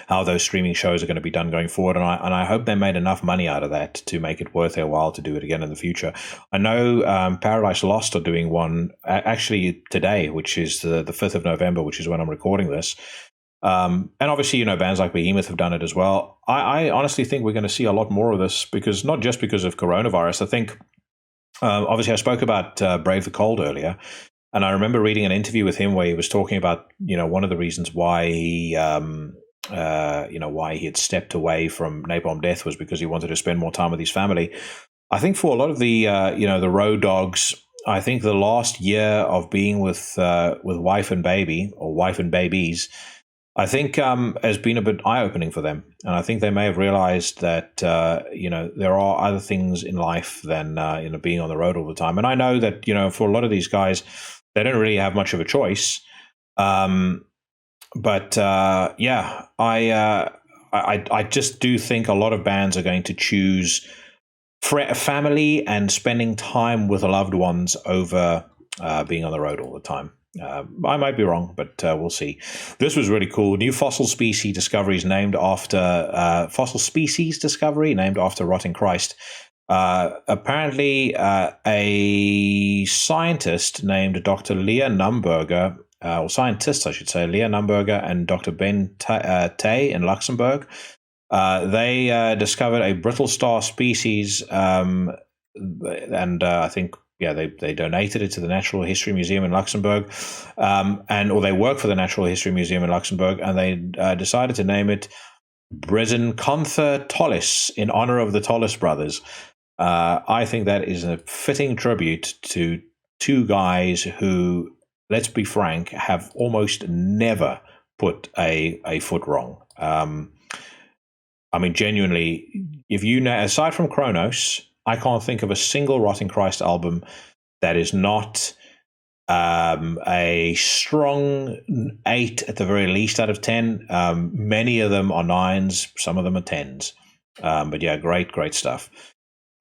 how those streaming shows are going to be done going forward. And I hope they made enough money out of that to make it worth their while to do it again in the future. I know Paradise Lost are doing one actually today, which is the 5th of November, which is when I'm recording this. And obviously, bands like Behemoth have done it as well. I honestly think we're going to see a lot more of this because not just because of coronavirus. I think, obviously, I spoke about Brave the Cold earlier. And I remember reading an interview with him where he was talking about, one of the reasons why he why he had stepped away from Napalm Death was because he wanted to spend more time with his family. I think for a lot of the the road dogs, I think the last year of being with wife and baby or wife and babies, I think has been a bit eye-opening for them, and I think they may have realized that there are other things in life than being on the road all the time. And I know that for a lot of these guys, they don't really have much of a choice. But I just do think a lot of bands are going to choose family and spending time with loved ones over being on the road all the time. I might be wrong, but we'll see. This was really cool. New fossil species discovery named after Rotting Christ. Apparently, a scientist named Dr. Leah Numberger, or scientists, I should say, Leah Numberger and Dr. Ben Tay in Luxembourg. They discovered a brittle star species, and I think, they donated it to the Natural History Museum in Luxembourg, or they work for the Natural History Museum in Luxembourg, and they decided to name it Brezentcontha tollis in honor of the Tollis brothers. I think that is a fitting tribute to two guys who, let's be frank, have almost never put a foot wrong. Genuinely, if aside from Kronos, I can't think of a single Rotting Christ album that is not a strong 8 at the very least out of 10. Many of them are 9s, some of them are 10s. But yeah, great stuff.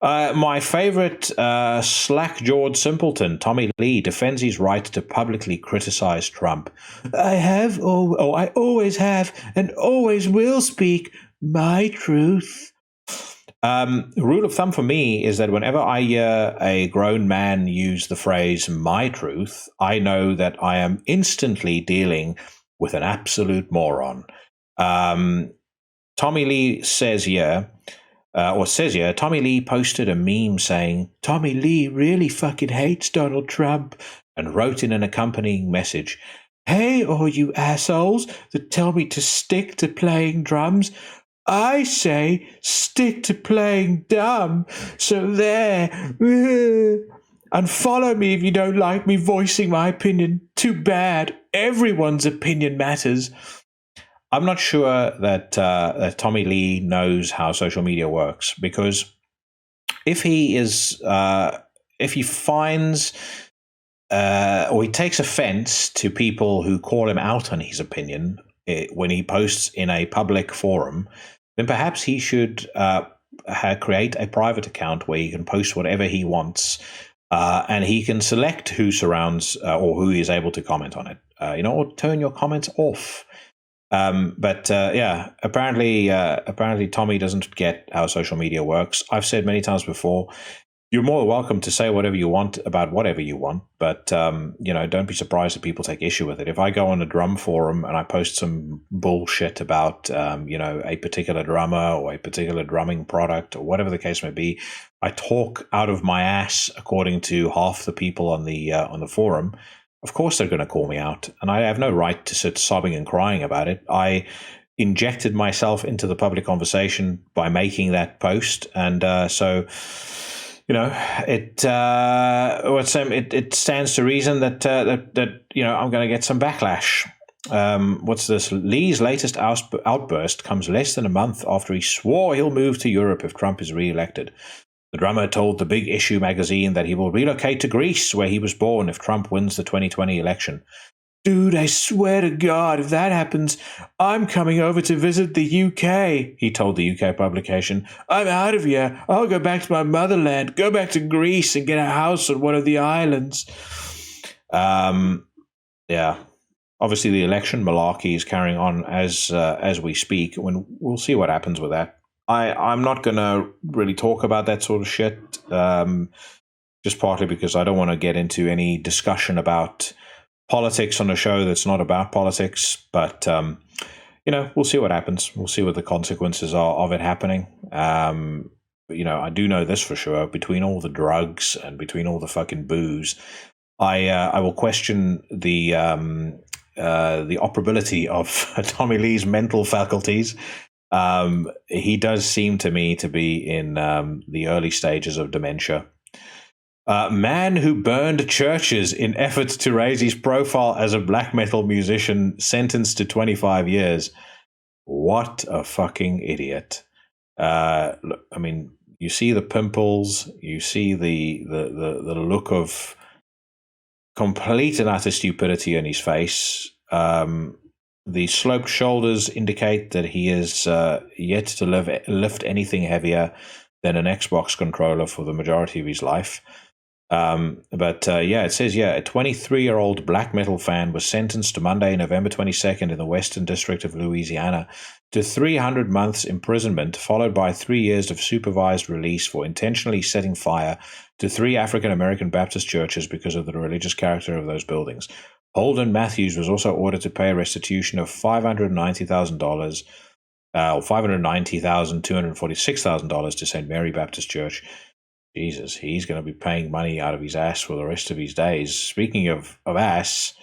My favorite slack-jawed simpleton, Tommy Lee, defends his right to publicly criticize Trump. I always have and always will speak my truth. Rule of thumb for me is that whenever I hear a grown man use the phrase my truth, I know that I am instantly dealing with an absolute moron. Tommy Lee says here, Tommy Lee posted a meme saying, Tommy Lee really fucking hates Donald Trump, and wrote in an accompanying message, hey, all you assholes that tell me to stick to playing drums, I say stick to playing dumb. So there. And follow me if you don't like me voicing my opinion. Too bad. Everyone's opinion matters. I'm not sure that Tommy Lee knows how social media works, because if he finds or he takes offense to people who call him out on his opinion when he posts in a public forum, then perhaps he should create a private account where he can post whatever he wants, and he can select who surrounds or who is able to comment on it, or turn your comments off. Apparently Tommy doesn't get how social media works. I've said many times before, you're more welcome to say whatever you want about whatever you want, but don't be surprised if people take issue with it. If I go on a drum forum and I post some bullshit about a particular drummer or a particular drumming product or whatever the case may be, I talk out of my ass according to half the people on the forum. Of course they're going to call me out, and I have no right to sit sobbing and crying about it. I injected myself into the public conversation by making that post, and so it stands to reason that I'm going to get some backlash. What's this? Lee's latest outburst comes less than a month after he swore he'll move to Europe if Trump is re-elected. The drummer told the Big Issue magazine that he will relocate to Greece, where he was born, if Trump wins the 2020 election. Dude, I swear to God, if that happens, I'm coming over to visit the UK, he told the UK publication. I'm out of here. I'll go back to my motherland, go back to Greece and get a house on one of the islands. Yeah. Obviously, the election malarkey is carrying on as we speak. We'll see what happens with that. I'm not going to really talk about that sort of shit, just partly because I don't want to get into any discussion about politics on a show that's not about politics, but we'll see what happens. We'll see what the consequences are of it happening. But I do know this for sure: between all the drugs and between all the fucking booze, I will question the operability of Tommy Lee's mental faculties. He does seem to me to be in the early stages of dementia. Man who burned churches in efforts to raise his profile as a black metal musician sentenced to 25 years. What a fucking idiot. Look, I mean, you see the pimples, you see the look of complete and utter stupidity in his face. The sloped shoulders indicate that he is yet to lift anything heavier than an Xbox controller for the majority of his life. It says, a 23-year-old black metal fan was sentenced to Monday, November 22nd in the Western District of Louisiana to 300 months imprisonment, followed by 3 years of supervised release for intentionally setting fire to 3 African-American Baptist churches because of the religious character of those buildings. Holden Matthews was also ordered to pay a restitution of $590,000, or $590,246,000 to St. Mary Baptist Church. Jesus, he's going to be paying money out of his ass for the rest of his days. Speaking of ass,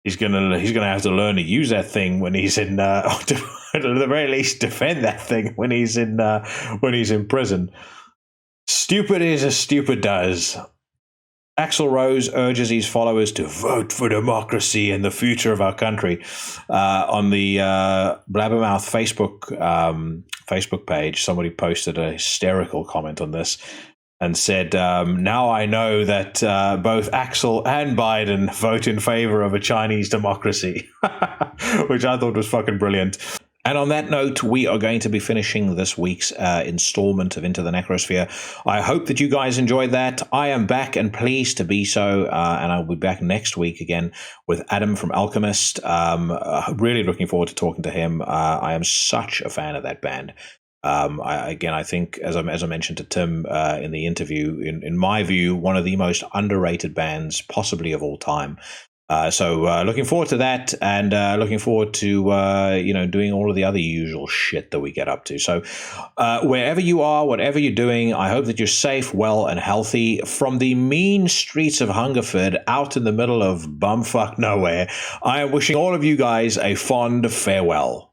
he's gonna have to learn to use that thing when he's in, at the very least, defend that thing when he's in prison. Stupid is as stupid does. Axl Rose urges his followers to vote for democracy and the future of our country. On the Blabbermouth Facebook page, somebody posted a hysterical comment on this and said, now I know that both Axl and Biden vote in favor of a Chinese democracy, which I thought was fucking brilliant. And on that note, we are going to be finishing this week's installment of Into the Necrosphere. I hope that you guys enjoyed that. I am back and pleased to be so, and I'll be back next week again with Adam from Alchemist. Really looking forward to talking to him. I am such a fan of that band. I think, as I mentioned to Tim in the interview, in my view, one of the most underrated bands possibly of all time. So looking forward to that, and looking forward to doing all of the other usual shit that we get up to. So wherever you are, whatever you're doing, I hope that you're safe, well, and healthy. From the mean streets of Hungerford out in the middle of bumfuck nowhere, I am wishing all of you guys a fond farewell.